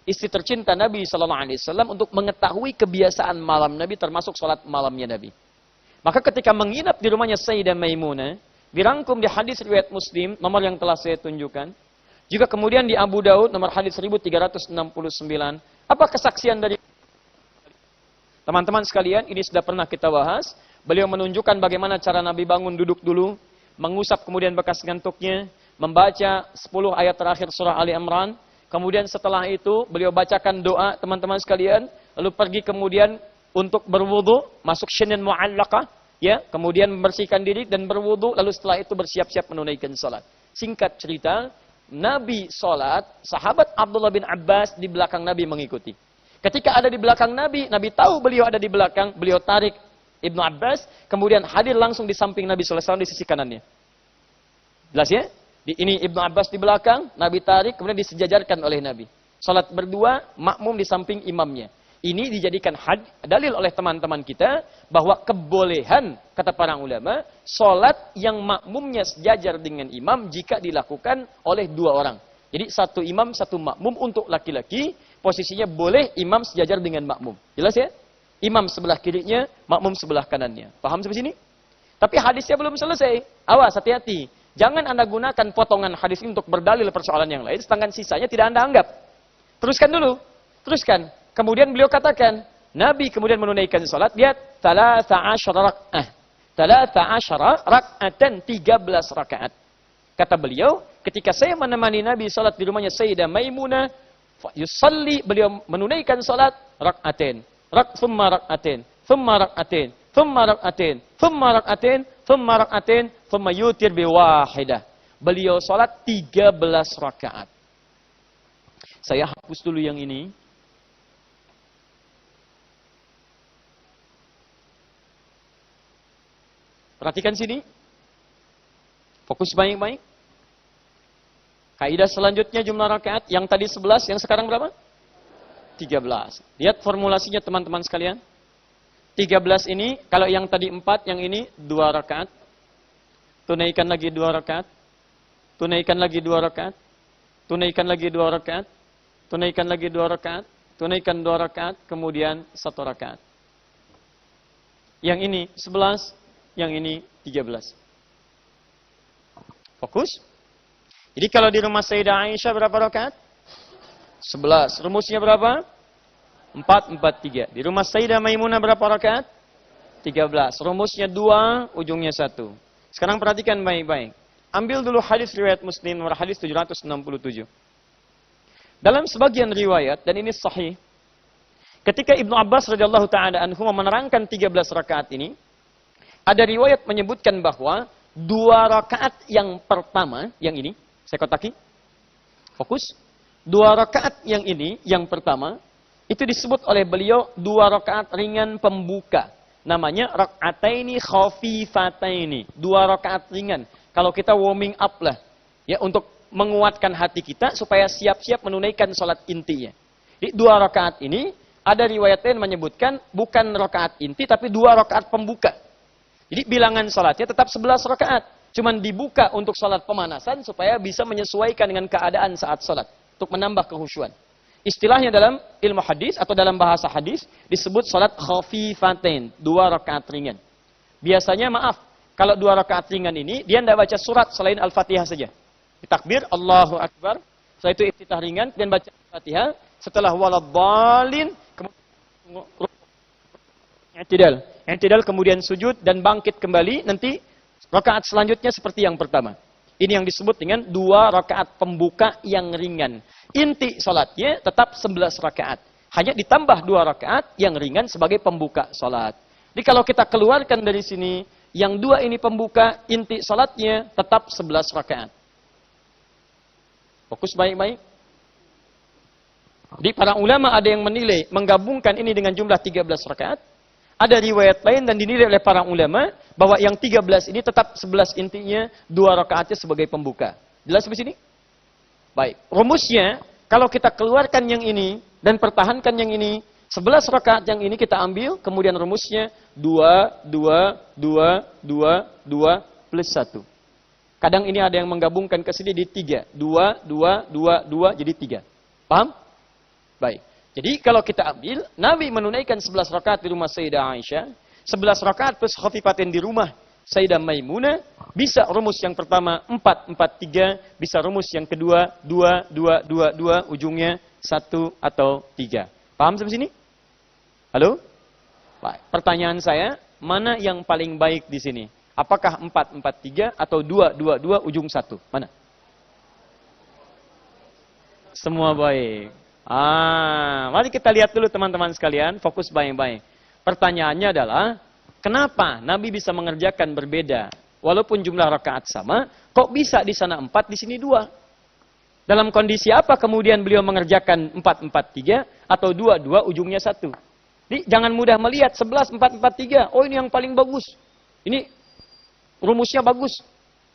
istri tercinta Nabi SAW, untuk mengetahui kebiasaan malam Nabi, termasuk sholat malamnya Nabi. Maka ketika menginap di rumahnya Sayyidah Maimunah, dirangkum di hadis riwayat Muslim, nomor yang telah saya tunjukkan, juga kemudian di Abu Daud, nomor hadis 1369, apa kesaksian dari teman-teman sekalian? Ini sudah pernah kita bahas. Beliau menunjukkan bagaimana cara Nabi bangun duduk dulu, mengusap kemudian bekas ngantuknya, membaca 10 ayat terakhir surah Ali Imran. Kemudian setelah itu beliau bacakan doa, teman-teman sekalian, lalu pergi kemudian untuk berwudu, masuk syinin mu'allaqah, ya, kemudian membersihkan diri dan berwudu, lalu setelah itu bersiap-siap menunaikan salat. Singkat cerita, Nabi salat, sahabat Abdullah bin Abbas di belakang Nabi mengikuti. Ketika ada di belakang Nabi, Nabi tahu beliau ada di belakang, beliau tarik Ibnu Abbas, kemudian hadir langsung di samping Nabi SAW di sisi kanannya. Jelas ya? Ini Ibnu Abbas di belakang, Nabi tarik, kemudian disejajarkan oleh Nabi. Salat berdua, makmum di samping imamnya. Ini dijadikan dalil oleh teman-teman kita, bahwa kebolehan, kata para ulama, salat yang makmumnya sejajar dengan imam jika dilakukan oleh dua orang. Jadi satu imam, satu makmum. Untuk laki-laki, posisinya boleh imam sejajar dengan makmum. Jelas ya? Imam sebelah kirinya, makmum sebelah kanannya. Paham sampai sini? Tapi hadisnya belum selesai. Awas, hati-hati. Jangan Anda gunakan potongan hadis ini untuk berdalil persoalan yang lain, sedangkan sisanya tidak Anda anggap. Teruskan dulu. Teruskan. Kemudian beliau katakan, Nabi kemudian menunaikan salat, lihat, 13 rak'ah. 13 rak'atan, 13 rakaat. Kata beliau, ketika saya menemani Nabi salat di rumahnya Sayyidah Maimunah, yusalli, beliau menunaikan salat, rak'atain. Thumma rak'atain, thumma rak'atain, thumma rak'atain, thumma rak'atain, thumma rak'atain, thumma yutir biwahidah. Beliau salat 13 rakaat. Saya hapus dulu yang ini. Perhatikan sini. Fokus baik-baik. Kaidah selanjutnya jumlah rakaat. Yang tadi 11, yang sekarang berapa? 13. Lihat formulasinya teman-teman sekalian. 13 ini, kalau yang tadi 4, yang ini 2 rakaat. Tunaikan lagi 2 rakaat. Tunaikan lagi 2 rakaat. Tunaikan lagi 2 rakaat. Tunaikan lagi 2 rakaat. Tunaikan 2 rakaat. Kemudian 1 rakaat. Yang ini 11. Yang ini 13. Fokus. Jadi kalau di rumah Sayyidah Aisyah berapa rakaat? 11. Rumusnya berapa? 4, 4, 3. Di rumah Sayyidah Maimunah berapa rakaat? 13. Rumusnya 2, ujungnya 1. Sekarang perhatikan baik-baik. Ambil dulu hadis riwayat Muslim, nomor hadis 767. Dalam sebagian riwayat, dan ini sahih, ketika Ibnu Abbas radhiyallahu ta'ala anhu menerangkan 13 rakaat ini, ada riwayat menyebutkan bahwa 2 rakaat yang pertama, yang ini, saya kotaki, fokus. 2 rakaat yang ini, yang pertama, itu disebut oleh beliau 2 rakaat ringan pembuka. Namanya rak'ataini khafifataini. 2 rakaat ringan. Kalau kita warming up lah, ya, untuk menguatkan hati kita supaya siap-siap menunaikan salat intinya. Di 2 rakaat ini, ada riwayat lain menyebutkan bukan rakaat inti, tapi 2 rakaat pembuka. Jadi bilangan salatnya tetap 11 rakaat. Cuman dibuka untuk salat pemanasan supaya bisa menyesuaikan dengan keadaan saat salat. Untuk menambah kehusyuan. Istilahnya dalam ilmu hadis atau dalam bahasa hadis disebut salat khafifatain, 2 rakaat ringan. Biasanya maaf, kalau 2 rakaat ringan ini dia tidak baca surat selain Al-Fatihah saja. Ditakbir Allahu Akbar, setelah itu iftitah ringan dan baca Al-Fatihah, setelah waladhdallin kemudian i'tidal kemudian sujud dan bangkit kembali, nanti rakaat selanjutnya seperti yang pertama. Ini yang disebut dengan 2 rakaat pembuka yang ringan. Inti salatnya tetap 11 rakaat. Hanya ditambah 2 rakaat yang ringan sebagai pembuka salat. Jadi kalau kita keluarkan dari sini, yang 2 ini pembuka, inti salatnya tetap 11 rakaat. Fokus baik-baik. Jadi para ulama ada yang menilai, menggabungkan ini dengan jumlah 13 rakaat. Ada riwayat lain dan dinilai oleh para ulama bahwa yang 13 ini tetap 11 intinya, 2 rakaatnya sebagai pembuka. Jelas sampai sini? Baik. Rumusnya, kalau kita keluarkan yang ini dan pertahankan yang ini, 11 rakaat yang ini kita ambil, kemudian rumusnya 2, 2, 2, 2, 2 plus 1. Kadang ini ada yang menggabungkan ke sini di 3. 2, 2, 2, 2 jadi 3. Paham? Baik. Jadi kalau kita ambil, Nabi menunaikan 11 rakaat di rumah Sayyidah Aisyah, 11 rakaat plus khafifatin di rumah Sayyidah Maimunah, bisa rumus yang pertama 4, 4, 3, bisa rumus yang kedua 2, 2, 2, 2, ujungnya 1 atau 3. Paham sampai sini? Halo? Baik. Pertanyaan saya, mana yang paling baik di sini? Apakah 4, 4, 3 atau 2, 2, 2, ujung 1? Mana? Semua baik. Mari kita lihat dulu teman-teman sekalian, fokus baik-baik. Pertanyaannya adalah, kenapa Nabi bisa mengerjakan berbeda? Walaupun jumlah rakaat sama, kok bisa di sana 4, di sini 2? Dalam kondisi apa kemudian beliau mengerjakan 4, 4, 3 atau 2, 2, ujungnya 1? Jadi, jangan mudah melihat 11, 4, 4, 3. Oh, ini yang paling bagus. Ini rumusnya bagus.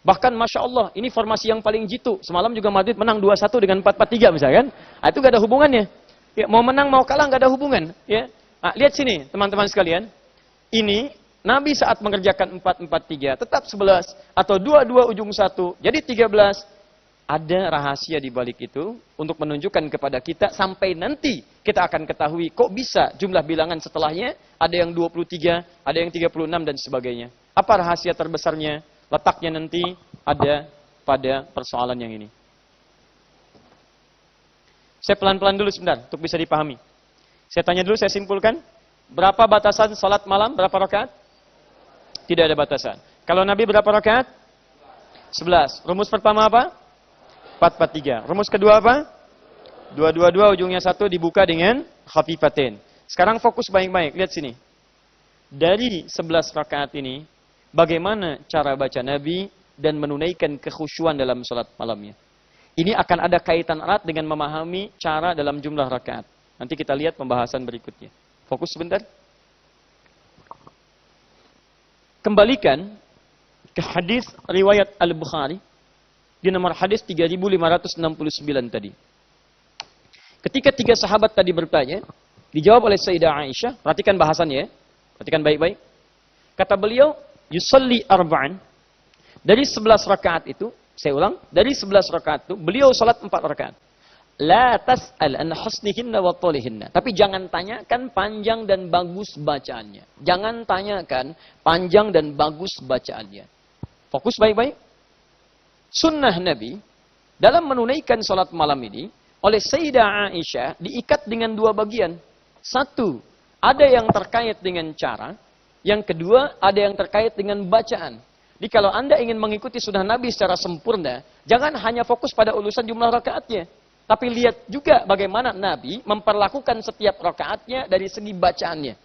Bahkan Masya Allah, ini formasi yang paling jitu. Semalam juga Madrid menang 2-1 dengan 4-4-3 misalkan. Itu gak ada hubungannya. Ya, mau menang, mau kalah gak ada hubungan. Ya. Lihat sini teman-teman sekalian. Ini Nabi saat mengerjakan 4-4-3 tetap 11. Atau 2-2 ujung 1. Jadi 13. Ada rahasia di balik itu untuk menunjukkan kepada kita sampai nanti kita akan ketahui kok bisa jumlah bilangan setelahnya ada yang 23, ada yang 36 dan sebagainya. Apa rahasia terbesarnya? Letaknya nanti ada pada persoalan yang ini. Saya pelan-pelan dulu sebentar untuk bisa dipahami. Saya tanya dulu, saya simpulkan. Berapa batasan salat malam? Berapa rakaat? Tidak ada batasan. Kalau Nabi berapa rakaat? 11. Rumus pertama apa? 4-4-3. Rumus kedua apa? 2-2-2 ujungnya 1 dibuka dengan khafifatin. Sekarang fokus baik-baik. Lihat sini. Dari 11 rakaat ini, bagaimana cara baca Nabi dan menunaikan kekhusyuan dalam salat malamnya. Ini akan ada kaitan erat dengan memahami cara dalam jumlah rakaat. Nanti kita lihat pembahasan berikutnya. Fokus sebentar. Kembalikan ke hadis riwayat Al-Bukhari di nomor hadis 3569 tadi. Ketika 3 sahabat tadi bertanya, dijawab oleh Sayyidah Aisyah, perhatikan bahasannya ya. Perhatikan baik-baik. Kata beliau, yusalli arba'an. Dari 11 rakaat itu, saya ulang, dari 11 rakaat itu, beliau salat 4 rakaat. La tas'al an husnihinna wa tolihinna. Tapi jangan tanyakan panjang dan bagus bacaannya. Jangan tanyakan panjang dan bagus bacaannya. Fokus baik-baik. Sunnah Nabi dalam menunaikan salat malam ini oleh Sayyidah Aisyah diikat dengan 2 bagian. 1, ada yang terkait dengan cara. Yang kedua, ada yang terkait dengan bacaan. Jadi kalau Anda ingin mengikuti sunnah Nabi secara sempurna, jangan hanya fokus pada urusan jumlah rakaatnya. Tapi lihat juga bagaimana Nabi memperlakukan setiap rakaatnya dari segi bacaannya.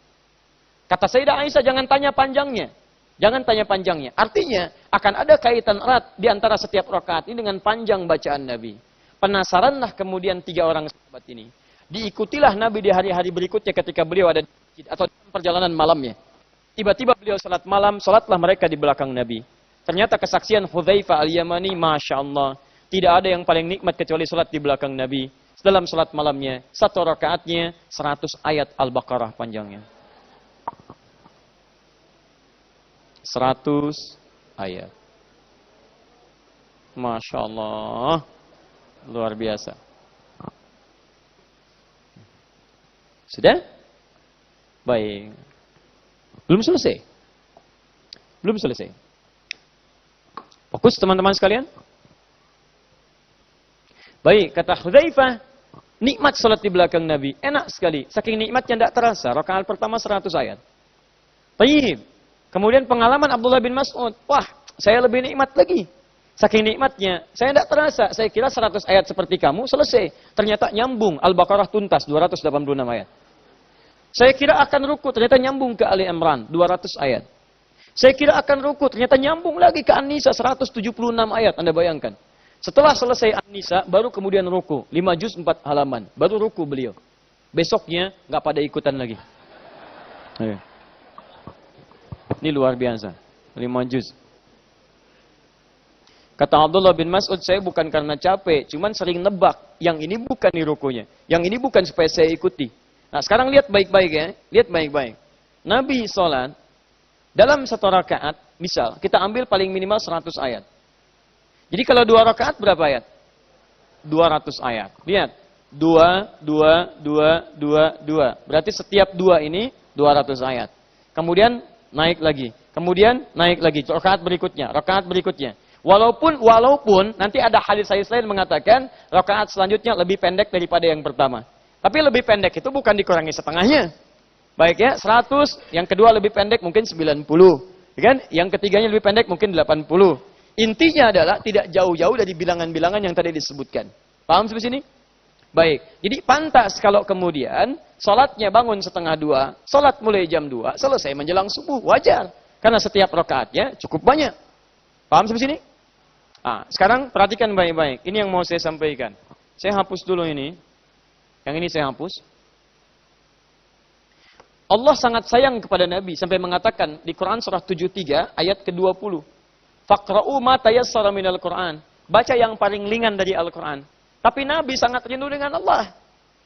Kata Sayyidah Aisyah, jangan tanya panjangnya. Jangan tanya panjangnya. Artinya, akan ada kaitan erat di antara setiap rakaat ini dengan panjang bacaan Nabi. Penasaranlah kemudian 3 orang sahabat ini. Diikutilah Nabi di hari-hari berikutnya ketika beliau ada di masjid atau dalam perjalanan malamnya. Tiba-tiba beliau salat malam, salatlah mereka di belakang Nabi. Ternyata kesaksian Hudzaifah Al-Yamani, Masya Allah. Tidak ada yang paling nikmat kecuali salat di belakang Nabi. Dalam salat malamnya, 1 rakaatnya 100 ayat Al-Baqarah panjangnya. 100 ayat. Masya Allah. Luar biasa. Sudah? Baik. Belum selesai. Belum selesai. Fokus teman-teman sekalian. Baik, kata Hudzaifah, nikmat salat di belakang Nabi. Enak sekali. Saking nikmatnya tidak terasa. Rakaat pertama 100 ayat. Baik. Kemudian pengalaman Abdullah bin Mas'ud. Wah, saya lebih nikmat lagi. Saking nikmatnya, saya tidak terasa. Saya kira 100 ayat seperti kamu, selesai. Ternyata nyambung. Al-Baqarah tuntas, 286 ayat. Saya kira akan ruku, ternyata nyambung ke Ali Imran, 200 ayat. Saya kira akan ruku, ternyata nyambung lagi ke An-Nisa, 176 ayat. Anda bayangkan. Setelah selesai An-Nisa, baru kemudian ruku. 5 juz 4 halaman. Baru ruku beliau. Besoknya, nggak pada ikutan lagi. Ayo. Ini luar biasa. 5 juz. Kata Abdullah bin Mas'ud, saya bukan karena capek, cuman sering nebak. Yang ini bukan nih rukunya. Yang ini bukan supaya saya ikuti. Nah sekarang lihat baik-baik ya. Lihat baik-baik. Nabi sholat, dalam 1 rakaat, misal, kita ambil paling minimal 100 ayat. Jadi kalau 2 rakaat berapa ayat? 200 ayat. Lihat. 2, 2, 2, 2, 2. Berarti setiap 2 ini 200 ayat. Kemudian naik lagi. Kemudian naik lagi. Rakaat berikutnya. Rakaat berikutnya. Walaupun nanti ada hadis-hadis lain mengatakan rakaat selanjutnya lebih pendek daripada yang pertama. Tapi lebih pendek itu bukan dikurangi setengahnya. Baik ya, 100. Yang kedua lebih pendek mungkin 90. Ya kan? Yang ketiganya lebih pendek mungkin 80. Intinya adalah tidak jauh-jauh dari bilangan-bilangan yang tadi disebutkan. Paham sampai sini? Baik. Jadi pantas kalau kemudian sholatnya bangun setengah 2, sholat mulai jam 2, selesai menjelang subuh. Wajar. Karena setiap rakaatnya cukup banyak. Paham sampai sini? Nah, sekarang perhatikan baik-baik. Ini yang mau saya sampaikan. Saya hapus dulu ini. Yang ini saya hapus. Allah sangat sayang kepada Nabi sampai mengatakan di Quran surah 73 ayat ke-20. Faqra'u ma tayassara minal Qur'an. Baca yang paling ringan dari Al-Quran. Tapi Nabi sangat rindu dengan Allah.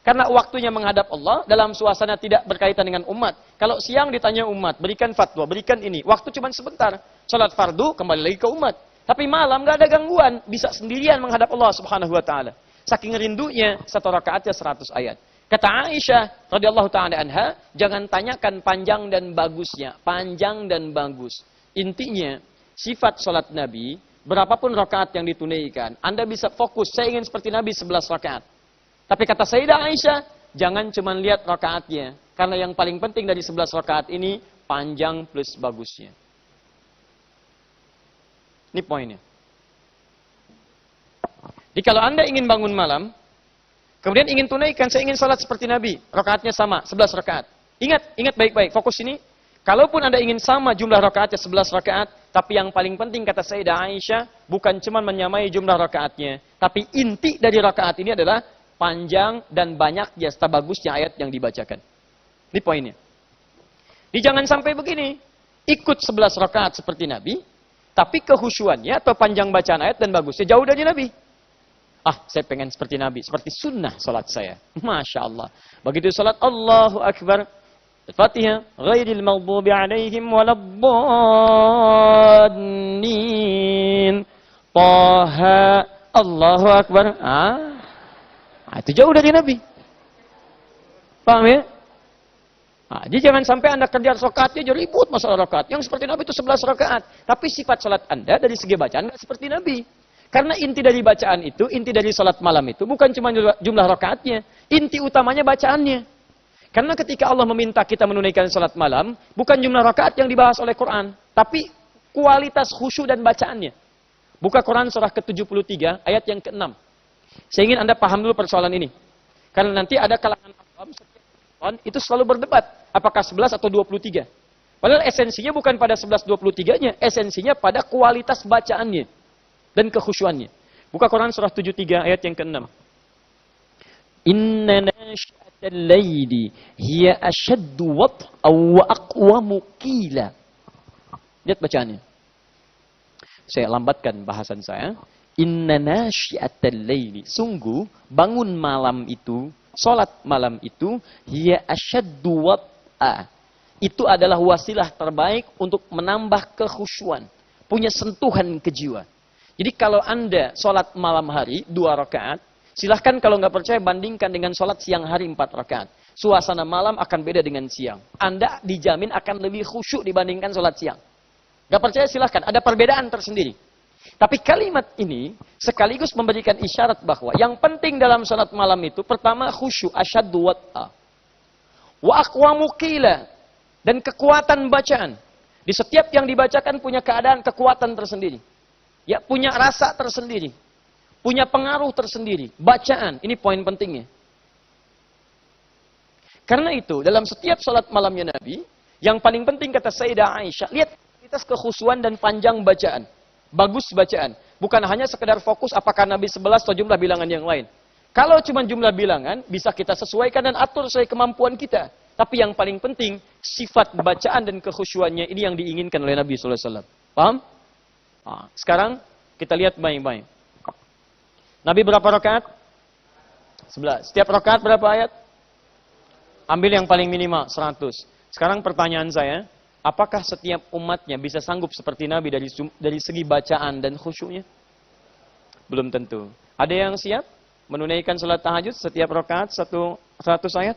Karena waktunya menghadap Allah dalam suasana tidak berkaitan dengan umat. Kalau siang ditanya umat, berikan fatwa, berikan ini. Waktu cuma sebentar. Salat fardu, kembali lagi ke umat. Tapi malam gak ada gangguan. Bisa sendirian menghadap Allah subhanahu wa ta'ala. Saking rindunya, 1 rakaatnya 100 ayat. Kata Aisyah radhiyallahu ta'ala anha, jangan tanyakan panjang dan bagusnya. Panjang dan bagus. Intinya, sifat salat Nabi, berapapun rakaat yang ditunaikan, Anda bisa fokus, saya ingin seperti Nabi 11 rakaat. Tapi kata Sayyidah Aisyah, jangan cuma lihat rakaatnya. Karena yang paling penting dari 11 rakaat ini, panjang plus bagusnya. Ini poinnya. Jadi kalau Anda ingin bangun malam, kemudian ingin tunaikan, saya ingin salat seperti Nabi, rakaatnya sama, 11 rakaat. Ingat baik-baik, fokus ini. Kalaupun Anda ingin sama jumlah rakaatnya 11 rakaat, tapi yang paling penting kata Sayyidah Aisyah, bukan cuma menyamai jumlah rakaatnya, tapi inti dari rakaat ini adalah panjang dan banyak serta bagusnya ayat yang dibacakan. Ini poinnya. Jadi jangan sampai begini, ikut 11 rakaat seperti Nabi, tapi kehusuannya atau panjang bacaan ayat dan bagusnya jauh dari Nabi. Saya pengen seperti Nabi, seperti sunnah salat saya. Masya Allah. Begitu salat, Allahu Akbar. Al-Fatihah. Ghairil maghdubi alaihim waladdallin. Taha. Allahu Akbar. Itu jauh dari Nabi. Paham ya? Jadi jangan sampai Anda kerja rakaatnya jadi ribut masalah rakaat. Yang seperti Nabi itu 11 rakaat. Tapi sifat salat Anda dari segi bacaan nggak seperti Nabi. Karena inti dari bacaan itu, inti dari salat malam itu bukan cuma jumlah rakaatnya. Inti utamanya bacaannya. Karena ketika Allah meminta kita menunaikan salat malam, bukan jumlah rakaat yang dibahas oleh Quran, tapi kualitas khusyuk dan bacaannya. Buka Quran surah ke-73 ayat yang ke-6. Saya ingin Anda paham dulu persoalan ini. Karena nanti ada kalangan awam itu selalu berdebat apakah 11 atau 23. Padahal esensinya bukan pada 11-23-nya, esensinya pada kualitas bacaannya dan kekhusyuannya. Buka Quran surah 73 ayat yang ke-6. Inna nashi'atal laili hiya ashaddu wat'an wa aqwamu qila. Lihat bacaannya. Saya lambatkan bahasan saya. Inna nashi'atal laili, sungguh bangun malam itu, salat malam itu, hiya ashaddu wat'a. Itu adalah wasilah terbaik untuk menambah kekhusyuan, punya sentuhan ke jiwa. Jadi kalau Anda sholat malam hari 2 rakaat, silahkan kalau nggak percaya bandingkan dengan sholat siang hari 4 rakaat. Suasana malam akan beda dengan siang. Anda dijamin akan lebih khusyuk dibandingkan sholat siang. Nggak percaya silahkan, ada perbedaan tersendiri. Tapi kalimat ini sekaligus memberikan isyarat bahwa yang penting dalam sholat malam itu pertama khusyuk, asyaddu wat'a. Wa aqwamu qila, dan kekuatan bacaan. Di setiap yang dibacakan punya keadaan kekuatan tersendiri. Ya, punya rasa tersendiri. Punya pengaruh tersendiri. Bacaan, ini poin pentingnya. Karena itu, dalam setiap salat malamnya Nabi, yang paling penting kata Sayyidah Aisyah, lihat kualitas kekhusyuan dan panjang bacaan. Bagus bacaan. Bukan hanya sekedar fokus apakah Nabi 11 atau jumlah bilangan yang lain. Kalau cuma jumlah bilangan, bisa kita sesuaikan dan atur sesuai kemampuan kita. Tapi yang paling penting, sifat bacaan dan kekhusyuannya ini yang diinginkan oleh Nabi SAW. Paham? Sekarang kita lihat baik-baik. Nabi berapa rakaat? 11. Setiap rakaat berapa ayat? Ambil yang paling minimal, 100. Sekarang pertanyaan saya, apakah setiap umatnya bisa sanggup seperti Nabi dari segi bacaan dan khusyuknya? Belum tentu. Ada yang siap menunaikan salat tahajud setiap rakaat 100 ayat?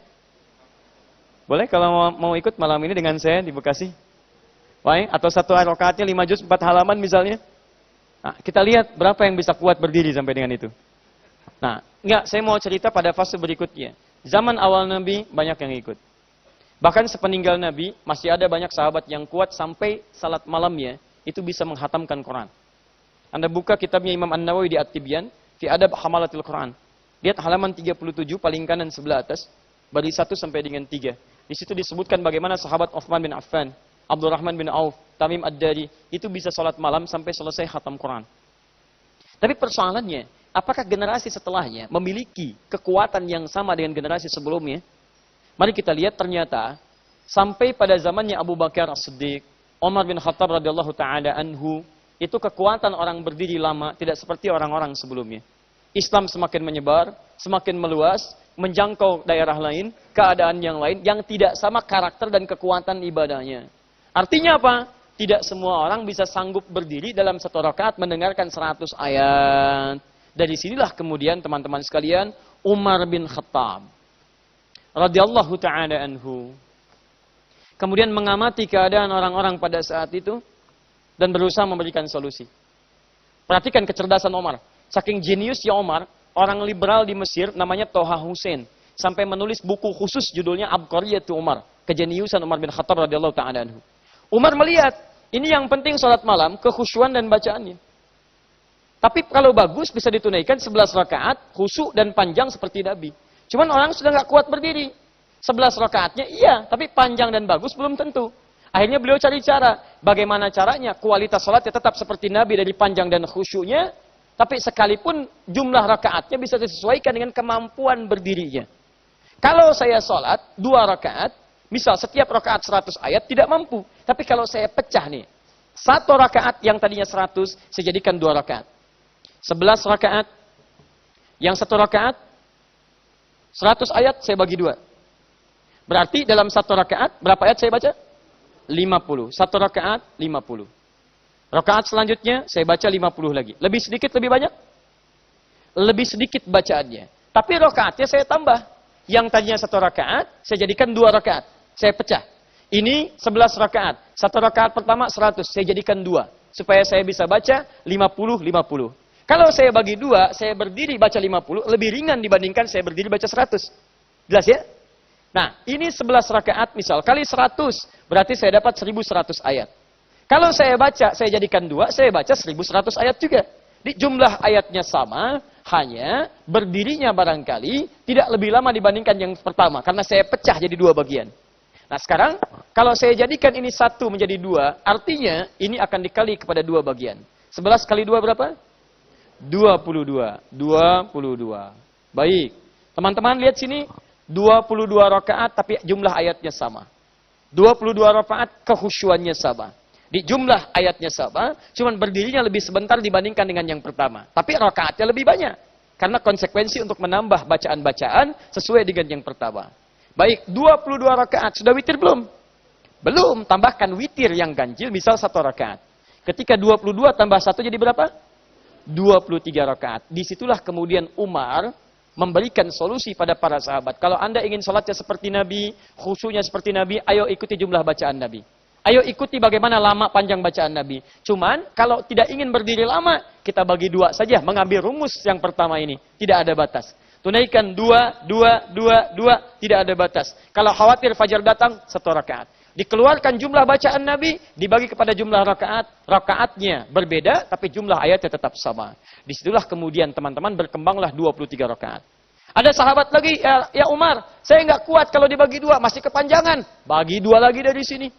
Boleh kalau mau ikut malam ini dengan saya di Bekasi? Baik, atau satu rakaatnya 5 juz 4 halaman misalnya? Nah, kita lihat berapa yang bisa kuat berdiri sampai dengan itu. Nah, saya mau cerita pada fase berikutnya. Zaman awal Nabi banyak yang ikut. Bahkan sepeninggal Nabi masih ada banyak sahabat yang kuat sampai salat malamnya itu bisa menghatamkan Quran. Anda buka kitabnya Imam An-Nawawi di At-Tibyan, fi Adab Hamalatil Quran. Lihat halaman 37 paling kanan sebelah atas, baris 1 sampai dengan 3. Di situ disebutkan bagaimana sahabat Uthman bin Affan, Abdurrahman bin Auf, Tamim Ad-Dari itu bisa salat malam sampai selesai khatam Quran. Tapi persoalannya, apakah generasi setelahnya memiliki kekuatan yang sama dengan generasi sebelumnya? Mari kita lihat ternyata sampai pada zamannya Abu Bakar As-Siddiq, Umar bin Khattab radhiyallahu taala anhu, itu kekuatan orang berdiri lama tidak seperti orang-orang sebelumnya. Islam semakin menyebar, semakin meluas, menjangkau daerah lain, keadaan yang lain yang tidak sama karakter dan kekuatan ibadahnya. Artinya apa? Tidak semua orang bisa sanggup berdiri dalam satu rakaat mendengarkan 100 ayat. Dari sinilah kemudian teman-teman sekalian, Umar bin Khattab radhiyallahu taala anhu kemudian mengamati keadaan orang-orang pada saat itu dan berusaha memberikan solusi. Perhatikan kecerdasan Umar. Saking jeniusnya Umar, orang liberal di Mesir namanya Toha Hussein sampai menulis buku khusus judulnya Abqariyatu Umar, kejeniusan Umar bin Khattab radhiyallahu taala anhu. Umar melihat ini yang penting salat malam, kekhusyuan dan bacaannya. Tapi kalau bagus bisa ditunaikan 11 rakaat, khusyuk dan panjang seperti Nabi. Cuman orang sudah nggak kuat berdiri. 11 rakaatnya iya, tapi panjang dan bagus belum tentu. Akhirnya beliau cari cara. Bagaimana caranya? Kualitas salatnya tetap seperti Nabi dari panjang dan khusyuknya. Tapi sekalipun jumlah rakaatnya bisa disesuaikan dengan kemampuan berdirinya. Kalau saya salat 2 rakaat, misal setiap rakaat 100 ayat tidak mampu. Tapi kalau saya pecah nih. 1 rakaat yang tadinya 100, saya jadikan 2 rakaat. 11 rakaat. Yang 1 rakaat 100 ayat saya bagi 2. Berarti dalam 1 rakaat, berapa ayat saya baca? 50. 1 rakaat, 50. Rakaat selanjutnya, saya baca 50 lagi. Lebih sedikit, lebih banyak? Lebih sedikit bacaannya. Tapi rakaatnya saya tambah. Yang tadinya 1 rakaat, saya jadikan 2 rakaat. Saya pecah. Ini 11 rakaat. 1 rakaat pertama 100, saya jadikan 2. Supaya saya bisa baca 50-50. Kalau saya bagi 2, saya berdiri baca 50, lebih ringan dibandingkan saya berdiri baca 100. Jelas ya? Nah, ini 11 rakaat misal, kali 100, berarti saya dapat 1100 ayat. Kalau saya baca, saya jadikan 2, saya baca 1100 ayat juga. Di jumlah ayatnya sama, hanya berdirinya barangkali tidak lebih lama dibandingkan yang pertama, karena saya pecah jadi 2 bagian. Nah sekarang, kalau saya jadikan ini 1 menjadi 2, artinya ini akan dikali kepada 2 bagian. 11 kali 2 berapa? 22. Baik. Teman-teman lihat sini. 22 rakaat tapi jumlah ayatnya sama. 22 rakaat kekhusyuannya sama. Di jumlah ayatnya sama. Cuman berdirinya lebih sebentar dibandingkan dengan yang pertama. Tapi rakaatnya lebih banyak. Karena konsekuensi untuk menambah bacaan-bacaan sesuai dengan yang pertama. Baik. 22 rakaat. Sudah witir belum? Belum. Tambahkan witir yang ganjil. Misal 1 rakaat. Ketika 22 tambah 1 jadi berapa? 23 rakaat. Disitulah kemudian Umar memberikan solusi pada para sahabat. Kalau Anda ingin sholatnya seperti Nabi, khusyuknya seperti Nabi, ayo ikuti jumlah bacaan Nabi. Ayo ikuti bagaimana lama panjang bacaan Nabi. Cuman kalau tidak ingin berdiri lama, kita bagi 2 saja. Mengambil rumus yang pertama ini. Tidak ada batas. Tunaikan 2, 2, 2, 2. Tidak ada batas. Kalau khawatir fajar datang, 1 rakaat. Dikeluarkan jumlah bacaan Nabi, dibagi kepada jumlah rakaat. Rakaatnya berbeda, tapi jumlah ayatnya tetap sama. Disitulah kemudian teman-teman berkembanglah 23 rakaat. Ada sahabat lagi, ya Umar, saya nggak kuat kalau dibagi 2, masih kepanjangan. Bagi 2 lagi dari sini.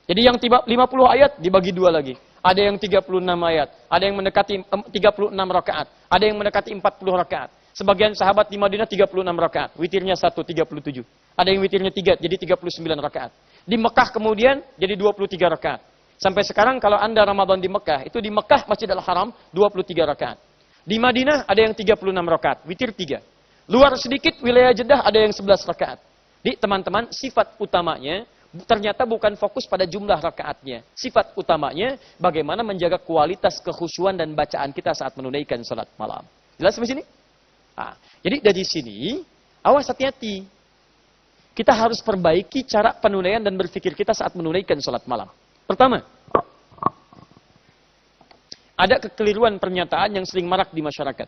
Jadi yang 50 ayat dibagi 2 lagi. Ada yang 36 ayat, ada yang mendekati 36 rakaat, ada yang mendekati 40 rakaat. Sebagian sahabat di Madinah 36 rakaat, witirnya 1, 37. Ada yang witirnya 3, jadi 39 rakaat. Di Mekah kemudian jadi 23 rakaat. Sampai sekarang kalau Anda Ramadan di Mekah, itu di Mekah Masjidil Haram 23 rakaat. Di Madinah ada yang 36 rakaat, witir 3. Luar sedikit wilayah Jeddah ada yang 11 rakaat. Di teman-teman sifat utamanya Ternyata bukan fokus pada jumlah rakaatnya. Sifat utamanya bagaimana menjaga kualitas kekhusyuan dan bacaan kita saat menunaikan salat malam. Jelas sampai sini? Nah, jadi dari sini, awas hati-hati. Kita harus perbaiki cara penunaian dan berpikir kita saat menunaikan salat malam. Pertama, ada kekeliruan pernyataan yang sering marak di masyarakat.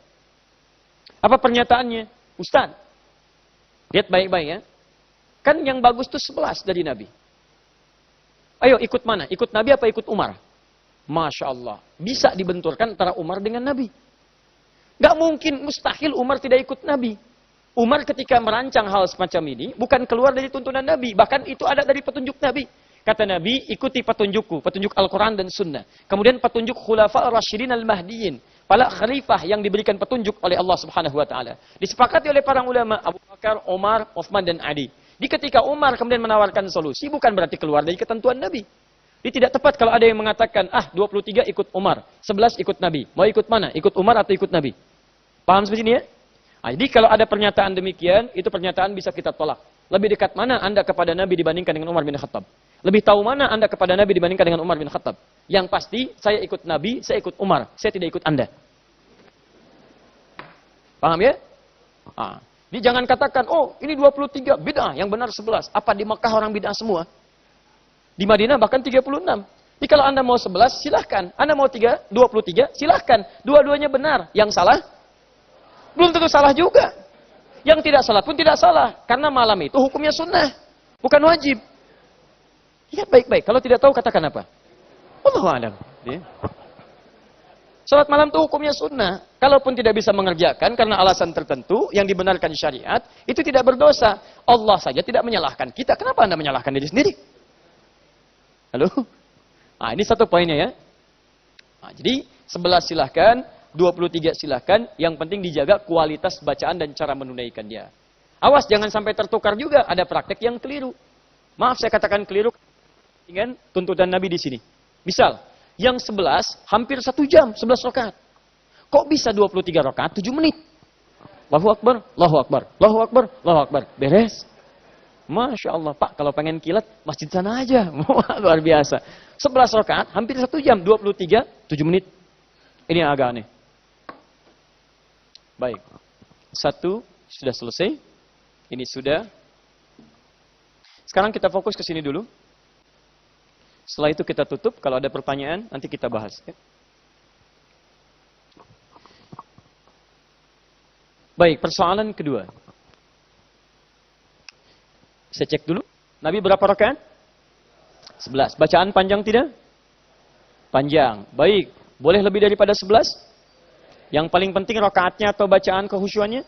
Apa pernyataannya? Ustaz, lihat baik-baik ya. Kan yang bagus itu 11 dari Nabi. Ayo ikut mana? Ikut Nabi apa ikut Umar? Masya Allah. Bisa dibenturkan antara Umar dengan Nabi. Gak mungkin, mustahil Umar tidak ikut Nabi. Umar ketika merancang hal semacam ini, bukan keluar dari tuntunan Nabi. Bahkan itu ada dari petunjuk Nabi. Kata Nabi, ikuti petunjukku, petunjuk Al-Quran dan Sunnah. Kemudian petunjuk Khulafa Rasyidin Al-Mahdiyin. Para khalifah yang diberikan petunjuk oleh Allah Subhanahu Wa Taala. Disepakati oleh para ulama, Abu Bakar, Umar, Uthman dan Ali. Di ketika Umar kemudian menawarkan solusi, bukan berarti keluar dari ketentuan Nabi. Ini tidak tepat kalau ada yang mengatakan, 23 ikut Umar, 11 ikut Nabi. Mau ikut mana? Ikut Umar atau ikut Nabi? Paham seperti ini ya? Nah, jadi kalau ada pernyataan demikian, itu pernyataan bisa kita tolak. Lebih dekat mana Anda kepada Nabi dibandingkan dengan Umar bin Khattab? Lebih tahu mana Anda kepada Nabi dibandingkan dengan Umar bin Khattab? Yang pasti, saya ikut Nabi, saya ikut Umar. Saya tidak ikut Anda. Paham ya? Nah, jadi jangan katakan, oh ini 23, bid'ah, yang benar 11. Apa di Mekah orang bid'ah semua? Di Madinah bahkan 36. Jadi kalau Anda mau 11, silahkan. Anda mau 23, silahkan. Dua-duanya benar. Yang salah? Belum tentu salah juga. Yang tidak salah pun tidak salah. Karena malam itu hukumnya sunnah. Bukan wajib. Lihat baik-baik. Kalau tidak tahu, katakan apa? Wallahu a'lam. Salat malam itu hukumnya sunnah. Kalaupun tidak bisa mengerjakan karena alasan tertentu yang dibenarkan syariat, itu tidak berdosa. Allah saja tidak menyalahkan kita. Kenapa Anda menyalahkan diri sendiri? Halo? Nah, ini satu poinnya ya. Nah, jadi 11 silahkan, 23 silahkan. Yang penting dijaga kualitas bacaan dan cara menunaikannya. Awas jangan sampai tertukar juga. Ada praktek yang keliru. Maaf saya katakan keliru dengan tuntutan Nabi di sini. Misal, yang 11 hampir 1 jam, 11 rakaat. Kok bisa 23 rakaat 7 menit? Allahu Akbar, Allahu Akbar, Allahu Akbar, Allahu Akbar. Beres. Masya Allah, Pak, kalau pengen kilat, masjid sana aja. Luar biasa. 11 rakaat, hampir 1 jam, 23, 7 menit. Ini yang agak aneh. Baik. 1 sudah selesai. Ini sudah. Sekarang kita fokus ke sini dulu. Setelah itu kita tutup. Kalau ada pertanyaan, nanti kita bahas. Ya. Baik, persoalan kedua. Saya cek dulu. Nabi berapa rakaat? 11. Bacaan panjang tidak? Panjang. Baik. Boleh lebih daripada 11? Yang paling penting rakaatnya atau bacaan kekhusyuannya?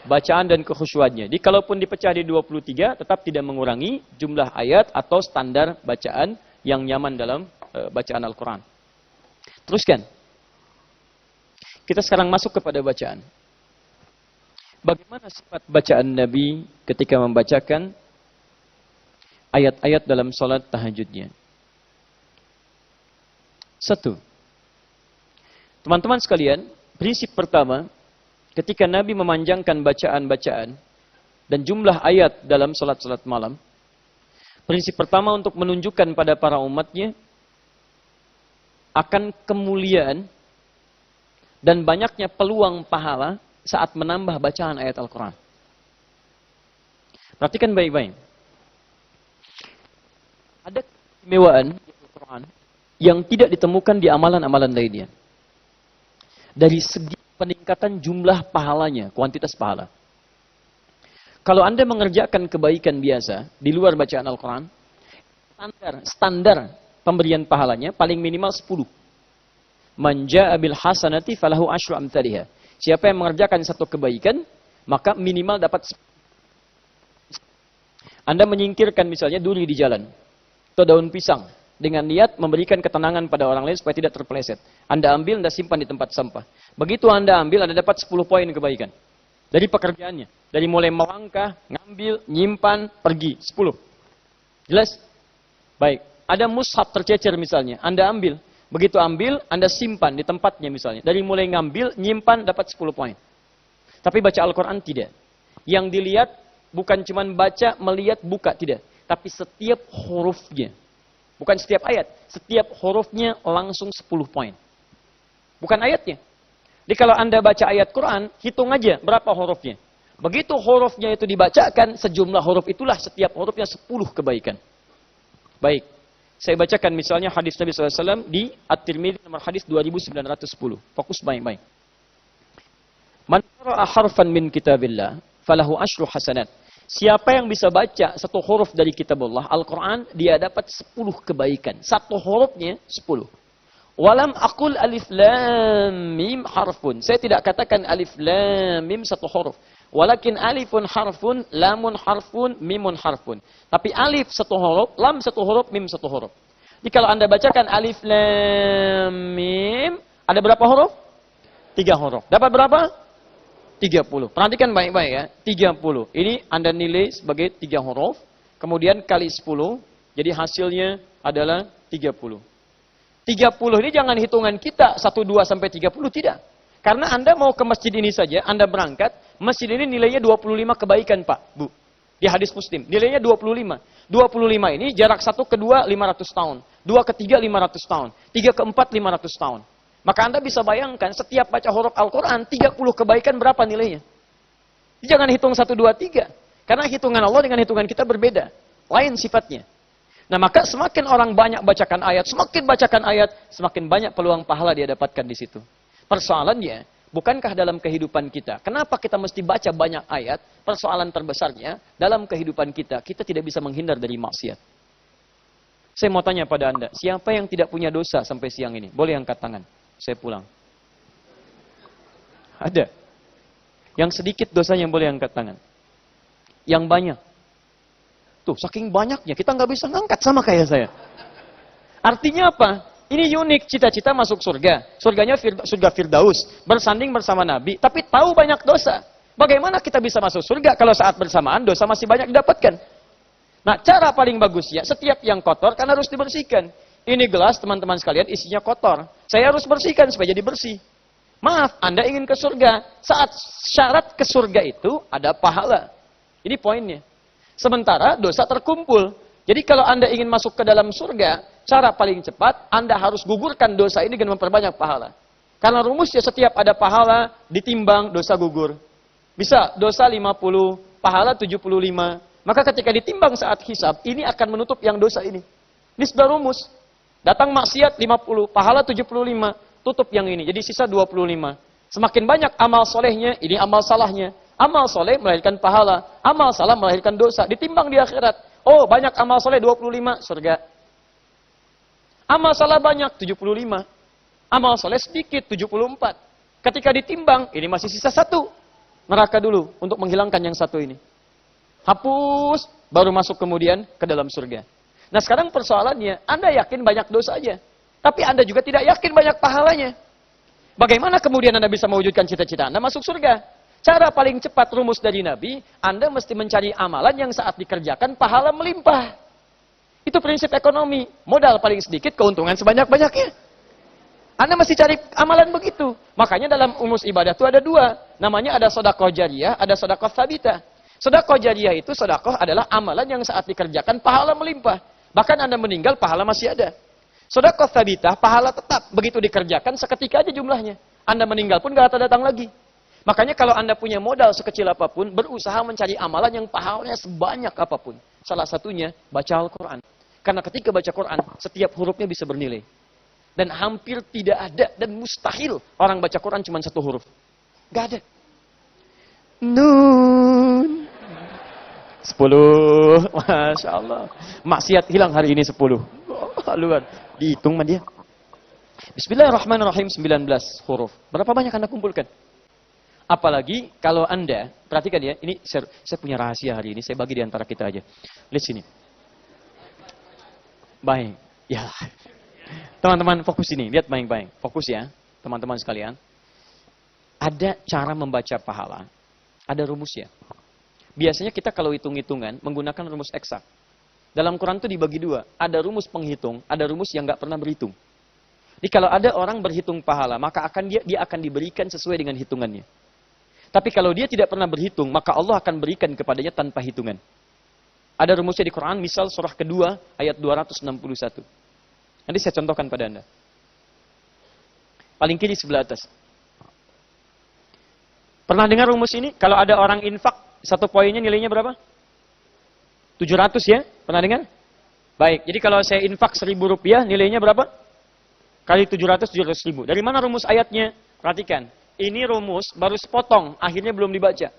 Bacaan dan kekhusyuannya. Jadi kalaupun dipecah di 23, tetap tidak mengurangi jumlah ayat atau standar bacaan yang nyaman dalam bacaan Al-Quran. Teruskan. Kita sekarang masuk kepada bacaan. Bagaimana sifat bacaan Nabi ketika membacakan ayat-ayat dalam salat tahajudnya? 1. Teman-teman sekalian, prinsip pertama, ketika Nabi memanjangkan bacaan-bacaan dan jumlah ayat dalam salat-salat malam, prinsip pertama untuk menunjukkan pada para umatnya akan kemuliaan dan banyaknya peluang pahala saat menambah bacaan ayat Al-Quran. Perhatikan baik-baik. Ada keistimewaan di Al-Quran yang tidak ditemukan di amalan-amalan lainnya. Dari segi peningkatan jumlah pahalanya, kuantitas pahala. Kalau Anda mengerjakan kebaikan biasa di luar bacaan Al-Quran, standar pemberian pahalanya paling minimal 10. Man jaa bil hasanati falahu asyru amthaliha. Siapa yang mengerjakan satu kebaikan, maka minimal dapat 10. Anda menyingkirkan misalnya duri di jalan, atau daun pisang, dengan niat memberikan ketenangan pada orang lain supaya tidak terpeleset. Anda ambil, Anda simpan di tempat sampah. Begitu Anda ambil, Anda dapat 10 poin kebaikan. Dari pekerjaannya. Dari mulai melangkah, ngambil, nyimpan, pergi. 10. Jelas? Baik. Ada mushaf tercecer misalnya. Anda ambil. Begitu ambil, Anda simpan di tempatnya misalnya. Dari mulai ngambil, nyimpan, dapat 10 poin. Tapi baca Al-Quran tidak. Yang dilihat bukan cuma baca, melihat, buka. Tidak. Tapi setiap hurufnya. Bukan setiap ayat. Setiap hurufnya langsung 10 poin. Bukan ayatnya. Jadi kalau Anda baca ayat Quran, hitung aja berapa hurufnya. Begitu hurufnya itu dibacakan, sejumlah huruf itulah setiap hurufnya 10 kebaikan. Baik. Saya bacakan misalnya hadis Nabi SAW di At-Tirmidzi nomor hadis 2910. Fokus baik-baik. Man qara'a harfan min kitabillah falahu asyru hasanat. Siapa yang bisa baca satu huruf dari kitabullah Al-Quran, dia dapat 10 kebaikan. Satu hurufnya 10. Walam aqul alif lam mim harfun. Saya tidak katakan alif lam mim satu huruf. Walakin alifun harfun, lamun harfun, mimun harfun. Tapi alif satu huruf, lam satu huruf, mim satu huruf. Jadi kalau Anda bacakan alif lam mim, ada berapa huruf? 3 huruf. Dapat berapa? 30. Perhatikan baik-baik ya. 30. Ini Anda nilai sebagai 3 huruf. Kemudian kali 10. Jadi hasilnya adalah 30. 30 ini jangan hitungan kita. 1, 2 sampai 30. Tidak. Karena Anda mau ke masjid ini saja. Anda berangkat. Masjid ini nilainya 25 kebaikan Pak. Bu. Di hadis Muslim. Nilainya 25. 25 ini jarak 1 ke 2 500 tahun. 2 ke 3 500 tahun. 3 ke 4 500 tahun. Maka Anda bisa bayangkan setiap baca huruf Al-Quran 30 kebaikan berapa nilainya. Jangan hitung 1, 2, 3. Karena hitungan Allah dengan hitungan kita berbeda. Lain sifatnya. Nah maka semakin orang banyak bacakan ayat, semakin banyak peluang pahala dia dapatkan di situ. Persoalannya, bukankah dalam kehidupan kita, kenapa kita mesti baca banyak ayat? Persoalan terbesarnya, dalam kehidupan kita, kita tidak bisa menghindar dari maksiat. Saya mau tanya pada Anda, siapa yang tidak punya dosa sampai siang ini? Boleh angkat tangan. Saya pulang. Ada. Yang sedikit dosanya yang boleh angkat tangan. Yang banyak. Tuh, saking banyaknya, kita nggak bisa ngangkat sama kayak saya. Artinya apa? Ini unik, cita-cita masuk surga. Surganya surga Firdaus. Bersanding bersama Nabi, tapi tahu banyak dosa. Bagaimana kita bisa masuk surga kalau saat bersamaan dosa masih banyak didapatkan? Nah, cara paling bagusnya, setiap yang kotor kan harus dibersihkan. Ini gelas, teman-teman sekalian, isinya kotor. Saya harus bersihkan supaya jadi bersih. Maaf, Anda ingin ke surga. Saat syarat ke surga itu, ada pahala. Ini poinnya. Sementara dosa terkumpul. Jadi kalau Anda ingin masuk ke dalam surga, cara paling cepat, Anda harus gugurkan dosa ini dengan memperbanyak pahala. Karena rumusnya setiap ada pahala, ditimbang, dosa gugur. Bisa, dosa 50, pahala 75. Maka ketika ditimbang saat hisab, ini akan menutup yang dosa ini. Ini sudah rumus. Datang maksiat 50, pahala 75, tutup yang ini. Jadi sisa 25. Semakin banyak amal solehnya, ini amal salahnya. Amal soleh melahirkan pahala, amal salah melahirkan dosa. Ditimbang di akhirat. Oh, banyak amal soleh 25, surga. Amal salah banyak, 75. Amal soleh sedikit, 74. Ketika ditimbang, ini masih sisa 1. Neraka dulu, untuk menghilangkan yang 1 ini. Hapus, baru masuk kemudian ke dalam surga. Nah sekarang persoalannya, Anda yakin banyak dosanya. Tapi Anda juga tidak yakin banyak pahalanya. Bagaimana kemudian Anda bisa mewujudkan cita-cita Anda masuk surga? Cara paling cepat rumus dari Nabi, Anda mesti mencari amalan yang saat dikerjakan pahala melimpah. Itu prinsip ekonomi. Modal paling sedikit, keuntungan sebanyak-banyaknya. Anda mesti cari amalan begitu. Makanya dalam rumus ibadah itu ada 2. Namanya ada sedekah jariyah, ada sedekah tsabitah. Sedekah jariyah itu sedekah adalah amalan yang saat dikerjakan pahala melimpah. Bahkan Anda meninggal, pahala masih ada. Sedekah tsabitah, pahala tetap. Begitu dikerjakan, seketika aja jumlahnya. Anda meninggal pun gak datang lagi. Makanya kalau Anda punya modal sekecil apapun, berusaha mencari amalan yang pahalanya sebanyak apapun. Salah satunya, baca Al-Quran. Karena ketika baca Quran, setiap hurufnya bisa bernilai. Dan hampir tidak ada, dan mustahil orang baca Quran cuma 1 huruf. Gak ada. Nun. 10, Masya Allah. Maksiat hilang hari ini 10. Oh, luar. Dihitung sama dia. Bismillahirrahmanirrahim 19 huruf. Berapa banyak Anda kumpulkan? Apalagi kalau Anda, perhatikan ya, ini saya punya rahasia hari ini, saya bagi di antara kita aja. Lihat sini. Baik. Ya. Teman-teman fokus ini, lihat baik-baik. Fokus ya, teman-teman sekalian. Ada cara membaca pahala. Ada rumusnya. Biasanya kita kalau hitung-hitungan menggunakan rumus eksak. Dalam Quran itu dibagi 2. Ada rumus penghitung, ada rumus yang nggak pernah berhitung. Jadi kalau ada orang berhitung pahala, maka dia akan diberikan sesuai dengan hitungannya. Tapi kalau dia tidak pernah berhitung, maka Allah akan berikan kepadanya tanpa hitungan. Ada rumusnya di Quran, misal surah kedua ayat 261. Nanti saya contohkan pada Anda. Paling kiri sebelah atas. Pernah dengar rumus ini? Kalau ada orang infak, satu poinnya nilainya berapa? 700 ya? Pernah dengar? Baik, jadi kalau saya infak 1.000 rupiah, nilainya berapa? Kali 700, 700 ribu. Dari mana rumus ayatnya? Perhatikan. Ini rumus baru sepotong, akhirnya belum dibaca.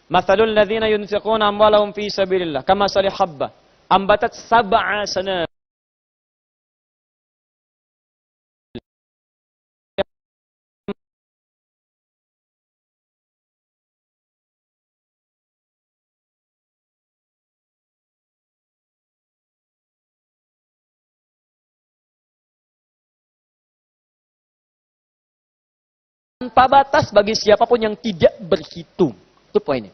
Mathalul ladzina yunfiquna amwalahum fi sabilillah kamathali habbah ambatat sab'a sanabila tanpa batas bagi siapapun yang tidak berhitung. Itu poinnya.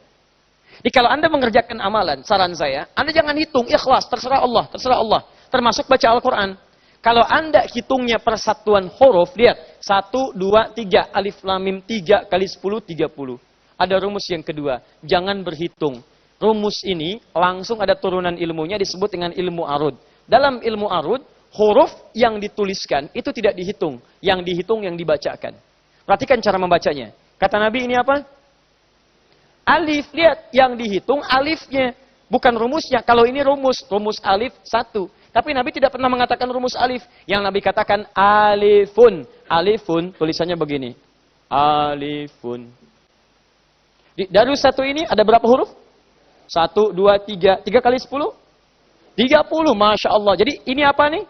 Jadi kalau Anda mengerjakan amalan, saran saya, Anda jangan hitung, ikhlas, terserah Allah, terserah Allah. Termasuk baca Al-Quran. Kalau Anda hitungnya persatuan huruf, lihat. 1, 2, 3, alif, lam, mim, 3 kali 10, 30. Ada rumus yang kedua, jangan berhitung. Rumus ini langsung ada turunan ilmunya disebut dengan ilmu arud. Dalam ilmu arud, huruf yang dituliskan itu tidak dihitung. Yang dihitung yang dibacakan. Perhatikan cara membacanya. Kata Nabi ini apa? Alif, lihat, yang dihitung alifnya, bukan rumusnya. Kalau ini rumus alif 1. Tapi Nabi tidak pernah mengatakan rumus alif. Yang Nabi katakan alifun. Alifun, tulisannya begini. Alifun. Dari 1 ini ada berapa huruf? 1, 2, 3. 3 kali 10? 30, Masya Allah. Jadi ini apa nih?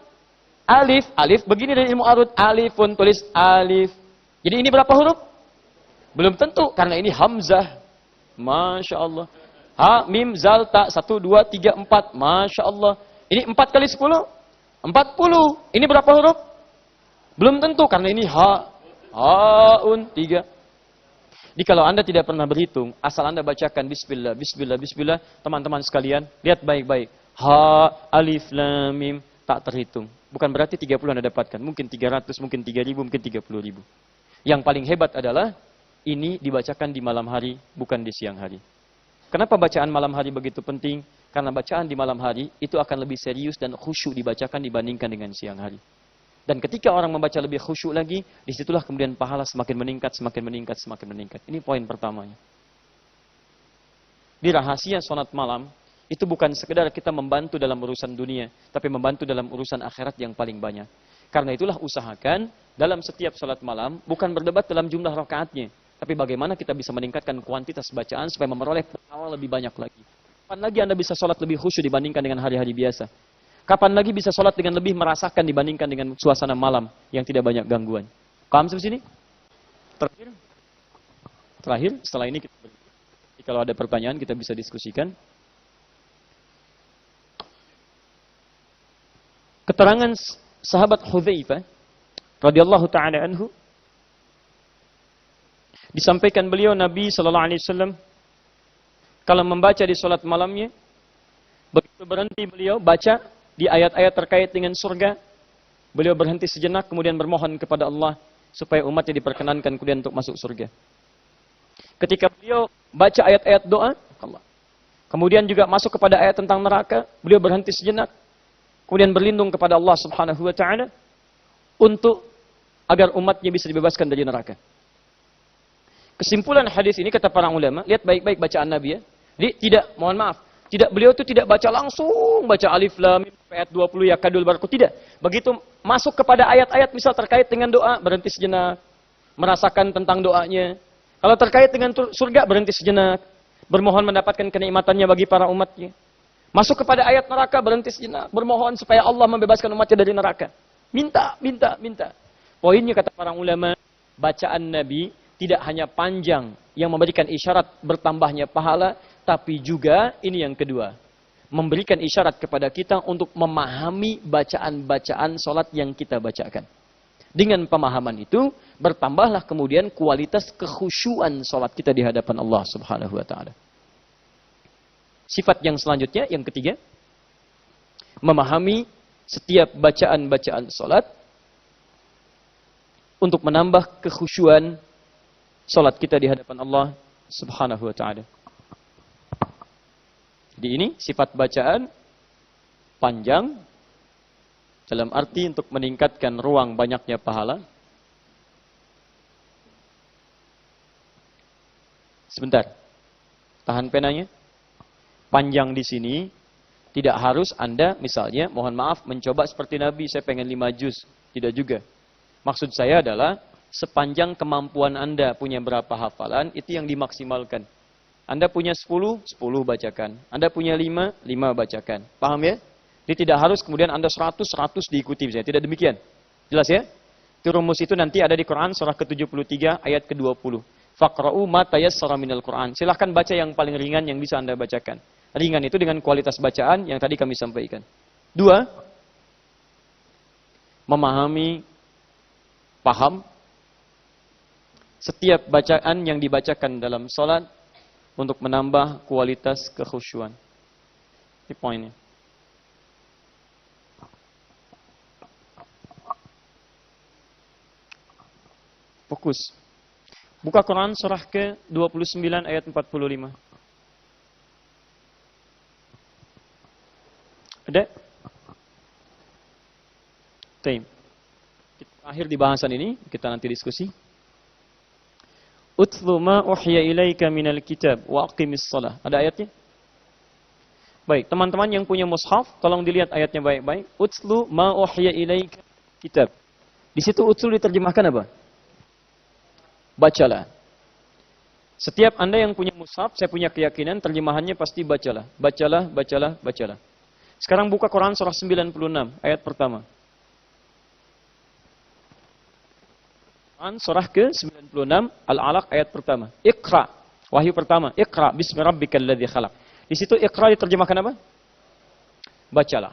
Alif. Alif, begini dari ilmu arud. Alifun, tulis alif. Jadi ini berapa huruf? Belum tentu, karena ini hamzah. Masya Allah. Ha, mim, zal, ta. 1, 2, 3, 4. Masya Allah. Ini 4 kali 10? 40. Ini berapa huruf? Belum tentu, karena ini ha. Haun, 3. Jadi kalau Anda tidak pernah berhitung, asal Anda bacakan bismillah, bismillah, bismillah. Teman-teman sekalian, lihat baik-baik. Ha, alif, lam, mim. Tak terhitung. Bukan berarti 30 Anda dapatkan. Mungkin 300, mungkin 3.000, mungkin 30.000. Yang paling hebat adalah ini dibacakan di malam hari, bukan di siang hari. Kenapa bacaan malam hari begitu penting? Karena bacaan di malam hari itu akan lebih serius dan khusyuk dibacakan dibandingkan dengan siang hari. Dan ketika orang membaca lebih khusyuk lagi, disitulah kemudian pahala semakin meningkat, semakin meningkat, semakin meningkat. Ini poin pertamanya. Di rahasia sholat malam, itu bukan sekedar kita membantu dalam urusan dunia, tapi membantu dalam urusan akhirat yang paling banyak. Karena itulah usahakan dalam setiap sholat malam, bukan berdebat dalam jumlah rakaatnya, tapi bagaimana kita bisa meningkatkan kuantitas bacaan supaya memperoleh pahala lebih banyak lagi. Kapan lagi Anda bisa sholat lebih khusyuk dibandingkan dengan hari-hari biasa? Kapan lagi bisa sholat dengan lebih merasakan dibandingkan dengan suasana malam yang tidak banyak gangguan? Paham sampai sini? Terakhir, setelah ini kita berhenti. Kalau ada pertanyaan kita bisa diskusikan. Keterangan sahabat Hudzaifah radhiyallahu taala anhu, disampaikan beliau Nabi sallallahu alaihi wasallam kalau membaca di salat malamnya, begitu berhenti beliau baca di ayat-ayat terkait dengan surga, beliau berhenti sejenak kemudian bermohon kepada Allah supaya umatnya diperkenankan kemudian untuk masuk surga. Ketika beliau baca ayat-ayat doa Allah, kemudian juga masuk kepada ayat tentang neraka, beliau berhenti sejenak kemudian berlindung kepada Allah Subhanahu wa taala untuk agar umatnya bisa dibebaskan dari neraka. Kesimpulan hadis ini kata para ulama, lihat baik-baik bacaan Nabi ya. Jadi beliau itu tidak baca langsung baca alif lam mim ayat 20 ya kadul barku, tidak. Begitu masuk kepada ayat-ayat misal terkait dengan doa, berhenti sejenak, merasakan tentang doanya. Kalau terkait dengan surga, berhenti sejenak, bermohon mendapatkan kenikmatannya bagi para umatnya. Masuk kepada ayat neraka, berhenti sejenak, bermohon supaya Allah membebaskan umatnya dari neraka. Minta. Poinnya kata para ulama, bacaan Nabi tidak hanya panjang yang memberikan isyarat bertambahnya pahala, tapi juga ini yang kedua, memberikan isyarat kepada kita untuk memahami bacaan-bacaan sholat yang kita bacakan. Dengan pemahaman itu, bertambahlah kemudian kualitas kekhusyuan sholat kita di hadapan Allah Subhanahu wa taala. Sifat yang selanjutnya, yang ketiga, memahami setiap bacaan-bacaan sholat untuk menambah kekhusyuan sholat kita di hadapan Allah Subhanahu wa ta'ala. Jadi ini sifat bacaan panjang dalam arti untuk meningkatkan ruang banyaknya pahala. Sebentar. Tahan penanya. Panjang di sini tidak harus Anda misalnya, mohon maaf, mencoba seperti Nabi, saya pengen 5 juz. Tidak juga. Maksud saya adalah sepanjang kemampuan Anda punya berapa hafalan, itu yang dimaksimalkan. Anda punya 10, 10 bacakan. Anda punya 5, 5 bacakan. Paham ya? Jadi tidak harus kemudian Anda 100, 100 diikuti misalnya. Tidak demikian. Jelas ya? Itu rumus itu nanti ada di Quran surah ke-73 ayat ke-20. Faqra'u ma tayassara minal Quran. Silahkan baca yang paling ringan yang bisa Anda bacakan. Ringan itu dengan kualitas bacaan yang tadi kami sampaikan. 2, memahami, paham setiap bacaan yang dibacakan dalam salat untuk menambah kualitas kekhusyuan. Ini poinnya. Fokus. Buka Quran surah ke-29 ayat 45. Ada? Taim. Kita akhir di bahasan ini, kita nanti diskusi. Utlu ma uhya ilaika minal kitab wa aqimis shalah. Ada ayatnya? Baik, teman-teman yang punya mushaf, tolong dilihat ayatnya baik-baik. Utlu ma uhya ilaika kitab. Di situ utlu diterjemahkan apa? Bacalah. Setiap Anda yang punya mushaf, saya punya keyakinan terjemahannya pasti bacalah. Bacalah, bacalah, bacalah. Sekarang buka Quran surah 96 ayat pertama. Quran surah ke-96 Al-Alaq ayat pertama. Iqra, wahyu pertama. Iqra bismi rabbikal ladzi khalaq. Di situ Iqra diterjemahkan apa? Bacalah.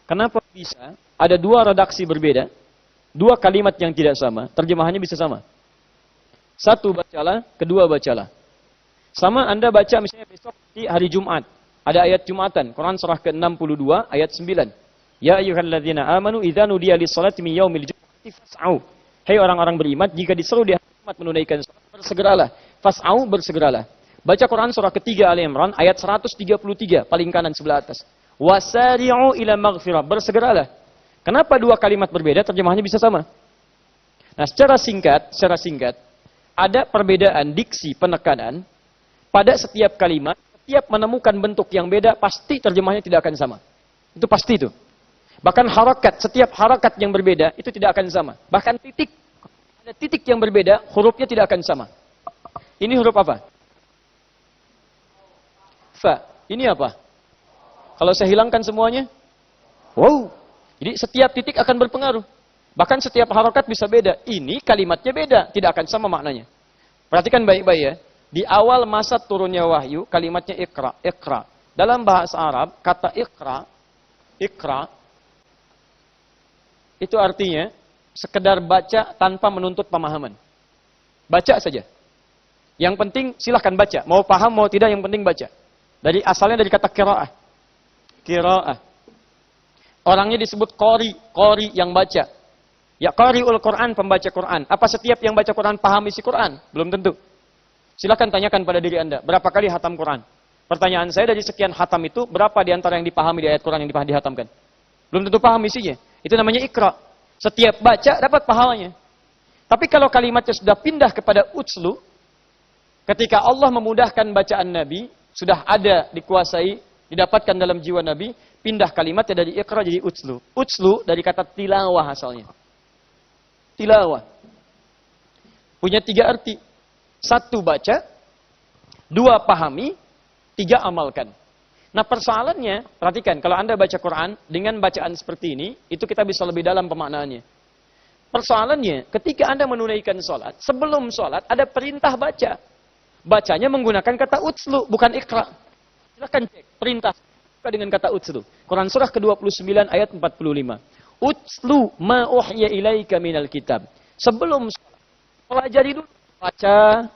Kenapa bisa ada 2 redaksi berbeda? 2 kalimat yang tidak sama, terjemahannya bisa sama. 1 bacalah, 2 bacalah. Sama Anda baca misalnya besok di hari Jumat. Ada ayat Jumatan, Quran surah ke-62 ayat 9. Ya ayyuhalladzina amanu idza nudiya lis-salati min yaumil jum'ati fas'au. Hai orang-orang beriman, jika diseru di hari Jumat menunaikan salat, bersegeralah. Fas'au, bersegeralah. Baca Quran surah ketiga Ali Imran ayat 133, paling kanan sebelah atas. Wasari'u ila maghfirah, bersegeralah. Kenapa 2 kalimat berbeda, terjemahannya bisa sama? Nah, secara singkat, ada perbedaan diksi penekanan pada setiap kalimat, setiap menemukan bentuk yang beda, pasti terjemahnya tidak akan sama. Itu pasti itu. Bahkan harakat, setiap harakat yang berbeda, itu tidak akan sama. Bahkan titik, ada titik yang berbeda, hurufnya tidak akan sama. Ini huruf apa? Fa. Ini apa? Kalau saya hilangkan semuanya, wow. Jadi setiap titik akan berpengaruh. Bahkan setiap harokat bisa beda. Ini kalimatnya beda, tidak akan sama maknanya. Perhatikan baik-baik ya. Di awal masa turunnya wahyu, kalimatnya ikra, ikra. Dalam bahasa Arab, kata ikra, ikra, itu artinya sekedar baca tanpa menuntut pemahaman. Baca saja. Yang penting silahkan baca. Mau paham, mau tidak, yang penting baca. Asalnya dari kata kira'ah. Kira'ah. Orangnya disebut qari, qari yang baca. Ya qari'ul Quran, pembaca Quran. Apa setiap yang baca Quran paham isi Quran? Belum tentu. Silakan tanyakan pada diri Anda, berapa kali hatam Quran? Pertanyaan saya, dari sekian hatam itu, berapa di antara yang dipahami di ayat Quran yang dihatamkan? Belum tentu paham isinya. Itu namanya ikra. Setiap baca dapat pahalanya. Tapi kalau kalimatnya sudah pindah kepada utslu, ketika Allah memudahkan bacaan Nabi, sudah ada, dikuasai, didapatkan dalam jiwa Nabi, pindah kalimatnya dari ikra jadi utslu. Utslu dari kata tilawah asalnya. Tilawah. Punya 3 arti. 1 baca, 2 pahami, 3 amalkan. Nah persoalannya, perhatikan, kalau Anda baca Quran dengan bacaan seperti ini, itu kita bisa lebih dalam pemaknaannya. Persoalannya, ketika Anda menunaikan sholat, sebelum sholat ada perintah baca. Bacanya menggunakan kata utslu, bukan ikra. Silahkan cek, perintah dengan kata utslu. Quran surah ke-29 ayat 45. Utslu ma uhya ilaika minal kitab. Sebelum sholat, pelajari dulu. Baca,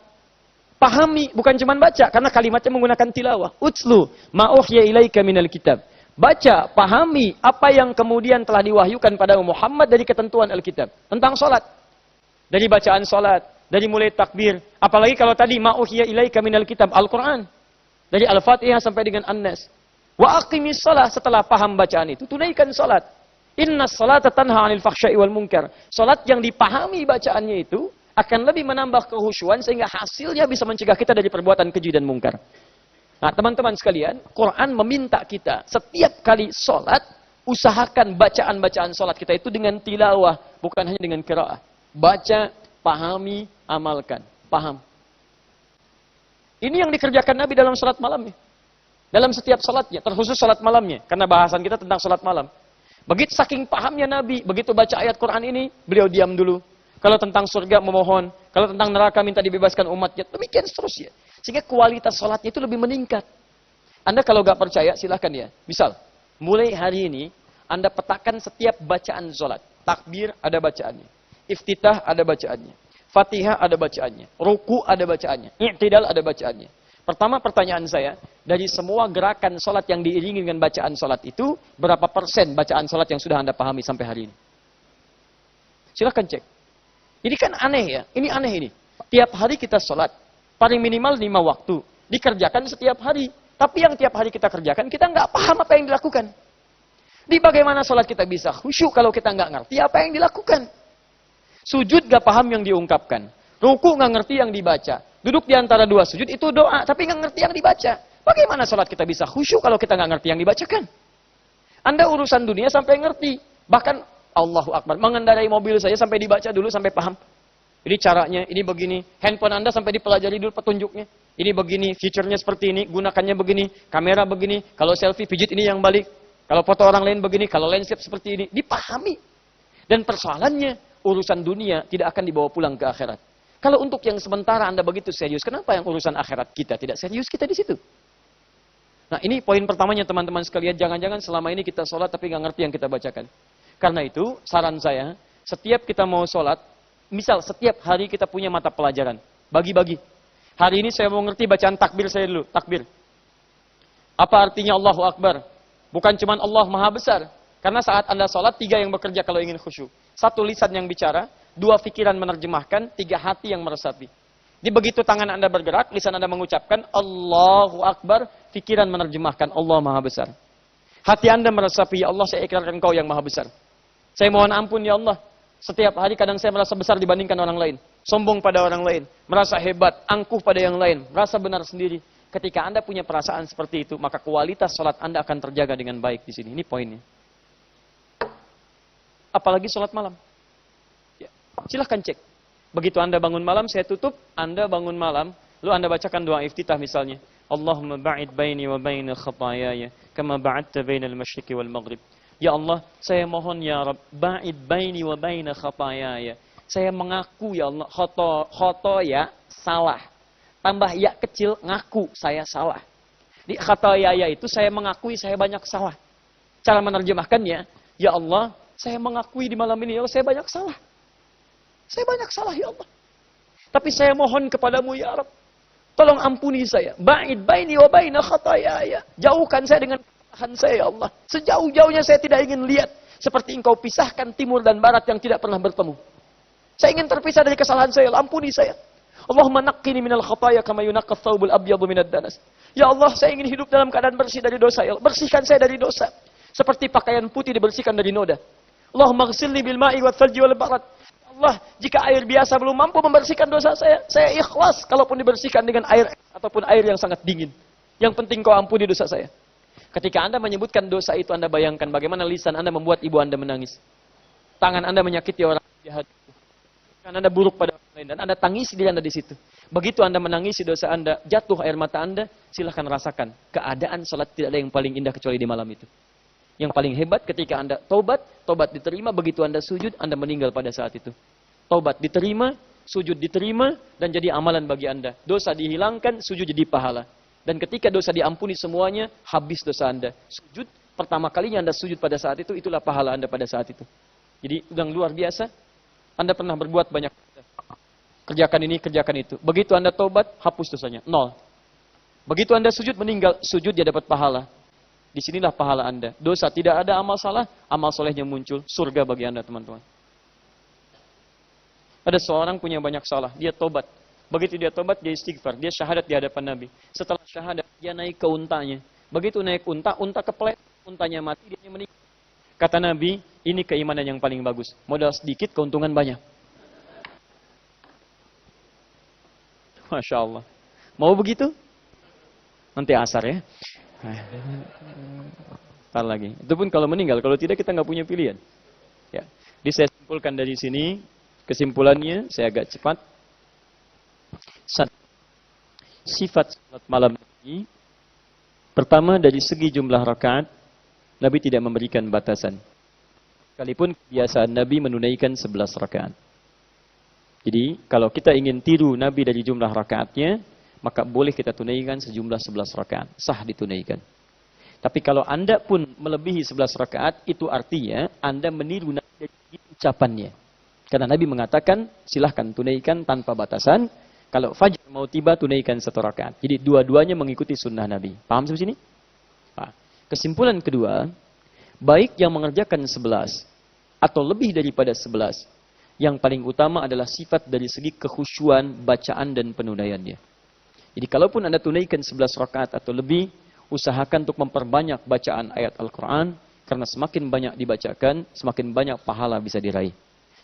pahami, bukan cuma baca, karena kalimatnya menggunakan tilawah. Utslu ma uhya ilaika minal kitab. Baca, pahami apa yang kemudian telah diwahyukan pada Muhammad dari ketentuan Alkitab. Tentang sholat. Dari bacaan sholat, dari mulai takbir. Apalagi kalau tadi ma uhya ilaika minal kitab, Al-Quran. Dari Al-Fatihah sampai dengan An-Nas. Wa aqimis shalah, setelah paham bacaan itu, tunaikan salat. Innas salata tanha 'anil fahsya'i wal munkar. Salat yang dipahami bacaannya itu akan lebih menambah kehusyuan sehingga hasilnya bisa mencegah kita dari perbuatan keji dan mungkar. Nah, teman-teman sekalian, Quran meminta kita setiap kali salat usahakan bacaan-bacaan salat kita itu dengan tilawah, bukan hanya dengan qiraah. Baca, pahami, amalkan. Paham. Ini yang dikerjakan Nabi dalam salat malamnya. Dalam setiap salatnya, terkhusus salat malamnya. Karena bahasan kita tentang salat malam. Begitu saking pahamnya Nabi, begitu baca ayat Quran ini, beliau diam dulu. Kalau tentang surga memohon, kalau tentang neraka minta dibebaskan umatnya, demikian seterusnya. Sehingga kualitas salatnya itu lebih meningkat. Anda kalau gak percaya, silahkan ya. Misal, mulai hari ini, Anda petakan setiap bacaan salat. Takbir ada bacaannya. Iftitah ada bacaannya. Fatihah ada bacaannya. Ruku ada bacaannya. I'tidal ada bacaannya. Pertama pertanyaan saya, dari semua gerakan salat yang diiringi dengan bacaan salat itu, berapa persen bacaan salat yang sudah Anda pahami sampai hari ini? Silahkan cek. Ini kan aneh ya, ini aneh ini. Tiap hari kita salat, paling minimal 5 waktu. Dikerjakan setiap hari. Tapi yang tiap hari kita kerjakan, kita nggak paham apa yang dilakukan. Di bagaimana salat kita bisa khusyuk kalau kita nggak ngerti apa yang dilakukan? Sujud nggak paham yang diungkapkan. Ruku nggak ngerti yang dibaca. Duduk di antara dua sujud itu doa, tapi nggak ngerti yang dibaca. Bagaimana salat kita bisa khusyuk kalau kita nggak ngerti yang dibacakan? Anda urusan dunia sampai ngerti. Bahkan Allahu Akbar, mengendarai mobil saya sampai dibaca dulu sampai paham. Ini caranya, ini begini. Handphone Anda sampai dipelajari dulu petunjuknya. Ini begini, feature-nya seperti ini, gunakannya begini, kamera begini. Kalau selfie pijit ini yang balik. Kalau foto orang lain begini, kalau landscape seperti ini, dipahami. Dan persoalannya, urusan dunia tidak akan dibawa pulang ke akhirat. Kalau untuk yang sementara Anda begitu serius, kenapa yang urusan akhirat kita tidak serius kita di situ? Nah, ini poin pertamanya teman-teman sekalian, jangan-jangan selama ini kita sholat tapi nggak ngerti yang kita bacakan. Karena itu, saran saya, setiap kita mau sholat, misal setiap hari kita punya mata pelajaran, bagi-bagi. Hari ini saya mau ngerti bacaan takbir saya dulu, takbir. Apa artinya Allahu Akbar? Bukan cuma Allah Maha Besar. Karena saat Anda sholat, 3 yang bekerja kalau ingin khusyuk. 1 lisan yang bicara, 2 pikiran menerjemahkan, 3 hati yang meresapi. Di begitu tangan Anda bergerak, lisan Anda mengucapkan Allahu Akbar, pikiran menerjemahkan Allah Maha Besar. Hati Anda meresapi, ya Allah saya ikrarkan Engkau yang Maha Besar. Saya mohon ampun ya Allah. Setiap hari kadang saya merasa besar dibandingkan orang lain. Sombong pada orang lain. Merasa hebat, angkuh pada yang lain. Merasa benar sendiri. Ketika Anda punya perasaan seperti itu, maka kualitas sholat Anda akan terjaga dengan baik di sini. Ini poinnya. Apalagi sholat malam. Ya, silahkan cek. Begitu Anda bangun malam, saya tutup. Anda bangun malam, lalu Anda bacakan doa iftitah misalnya. Allahumma ba'id baini wa baina khatayaya, kama ba'adta bainal masyriqi wal maghrib. Ya Allah, saya mohon ya Rabb, ba'id baini wa baina khatayaya. Saya mengaku ya Allah, khotoya salah. Tambah ya kecil, ngaku saya salah. Di khatayaya itu saya mengakui saya banyak salah. Cara menerjemahkannya, ya Allah, saya mengakui di malam ini, ya Allah, saya banyak salah. Saya banyak salah, ya Allah. Tapi saya mohon kepadamu, ya Rabb. Tolong ampuni saya. Ba'id baini wa baina khatayaya. Jauhkan saya dengan kesalahan saya, ya Allah. Sejauh-jauhnya saya tidak ingin lihat. Seperti engkau pisahkan timur dan barat yang tidak pernah bertemu. Saya ingin terpisah dari kesalahan saya, ya Allah. Ampuni saya. Allahumma naqqini minal khataya kama yunaqqat thawbul abyadu minad danas. Ya Allah, saya ingin hidup dalam keadaan bersih dari dosa, ya Allah. Bersihkan saya dari dosa. Seperti pakaian putih dibersihkan dari noda. Allahumma ghsilni bil ma'i wal thalji wal barat. Allah, jika air biasa belum mampu membersihkan dosa saya ikhlas kalaupun dibersihkan dengan air ataupun air yang sangat dingin. Yang penting kau ampuni dosa saya. Ketika Anda menyebutkan dosa itu, Anda bayangkan bagaimana lisan Anda membuat ibu Anda menangis. Tangan Anda menyakiti orang jahat. Tangan Anda buruk pada orang lain dan Anda tangisi diri Anda di situ. Begitu Anda menangisi dosa Anda, jatuh air mata Anda, silahkan rasakan. Keadaan salat tidak ada yang paling indah kecuali di malam itu. Yang paling hebat ketika Anda tobat diterima, begitu Anda sujud, Anda meninggal pada saat itu. Tobat diterima, sujud diterima, dan jadi amalan bagi Anda. Dosa dihilangkan, sujud jadi pahala. Dan ketika dosa diampuni semuanya, habis dosa Anda. Sujud, pertama kalinya Anda sujud pada saat itu, itulah pahala Anda pada saat itu. Jadi, yang luar biasa, Anda pernah berbuat banyak. Kerjakan ini, kerjakan itu. Begitu Anda tobat, hapus dosanya. 0. Begitu Anda sujud, meninggal, sujud dia dapat pahala. Disinilah pahala Anda. Dosa tidak ada, amal salah, amal solehnya muncul. Surga bagi Anda, teman-teman. Ada seorang punya banyak salah, dia tobat. Begitu dia tobat, dia istighfar, dia syahadat di hadapan Nabi. Setelah syahadat, dia naik ke untanya. Begitu naik unta, unta kepleset, untanya mati, dia meninggal. Kata Nabi, ini keimanan yang paling bagus. Modal sedikit, keuntungan banyak. Masya Allah. Mau begitu? Nanti asar ya. Ntar lagi. Itu pun kalau meninggal. Kalau tidak kita nggak punya pilihan. Ya. Jadi saya simpulkan dari sini. Kesimpulannya saya agak cepat. Sifat salat malam ini. Pertama dari segi jumlah rakaat. Nabi tidak memberikan batasan. Sekalipun kebiasaan Nabi menunaikan 11 rakaat. Jadi kalau kita ingin tiru Nabi dari jumlah rakaatnya, maka boleh kita tunaikan sejumlah 11 rakaat. Sah ditunaikan. Tapi kalau Anda pun melebihi 11 rakaat, itu artinya Anda meniru Nabi dari ucapannya. Karena Nabi mengatakan, silahkan tunaikan tanpa batasan. Kalau fajar mau tiba, tunaikan 1 rakaat. Jadi dua-duanya mengikuti sunnah Nabi. Paham sampai sini? Nah, kesimpulan kedua, baik yang mengerjakan 11 atau lebih daripada 11, yang paling utama adalah sifat dari segi kekhusyuan, bacaan, dan penunaiannya. Jadi kalaupun Anda tunaikan 11 rakaat atau lebih, usahakan untuk memperbanyak bacaan ayat Al-Quran, karena semakin banyak dibacakan, semakin banyak pahala bisa diraih.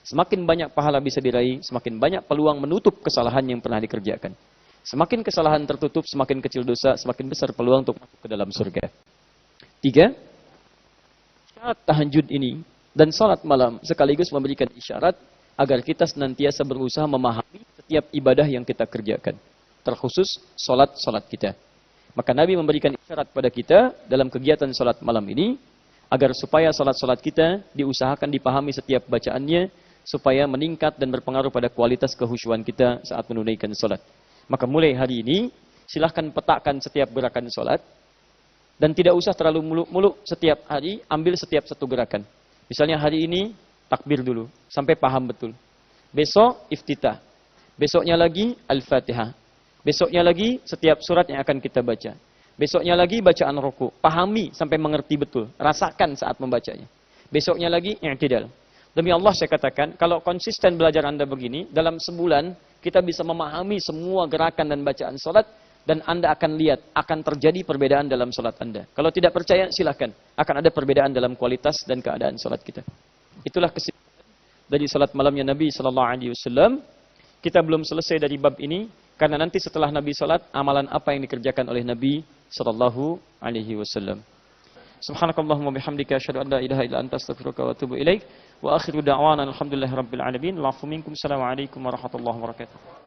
Semakin banyak pahala bisa diraih, semakin banyak peluang menutup kesalahan yang pernah dikerjakan. Semakin kesalahan tertutup, semakin kecil dosa, semakin besar peluang untuk masuk ke dalam surga. 3. Syarat tahajud ini dan salat malam sekaligus memberikan isyarat agar kita senantiasa berusaha memahami setiap ibadah yang kita kerjakan. Terkhusus salat-salat kita. Maka Nabi memberikan isyarat pada kita dalam kegiatan salat malam ini, agar supaya salat-salat kita diusahakan dipahami setiap bacaannya, supaya meningkat dan berpengaruh pada kualitas kehusyuan kita saat menunaikan salat. Maka mulai hari ini, silahkan petakan setiap gerakan salat, dan tidak usah terlalu muluk-muluk setiap hari, ambil setiap satu gerakan. Misalnya hari ini, takbir dulu, sampai paham betul. Besok, iftitah. Besoknya lagi, Al-Fatihah. Besoknya lagi, setiap surat yang akan kita baca. Besoknya lagi, bacaan ruku. Pahami sampai mengerti betul. Rasakan saat membacanya. Besoknya lagi, i'tidal. Demi Allah saya katakan, kalau konsisten belajar Anda begini, dalam sebulan, kita bisa memahami semua gerakan dan bacaan salat, dan Anda akan lihat, akan terjadi perbedaan dalam salat Anda. Kalau tidak percaya, silahkan. Akan ada perbedaan dalam kualitas dan keadaan salat kita. Itulah kesimpulan dari salat malamnya Nabi SAW. Kita belum selesai dari bab ini, karena nanti setelah Nabi salat, amalan apa yang dikerjakan oleh Nabi SAW. Subhanakallahumma bihamdika asyhadu an la ilaha illa anta astaghfiruka wa atubu ilaik. Wa akhiru da'wana alhamdulillahi rabbil alamin. Al'afu minkum. Assalamualaikum warahmatullahi wabarakatuh.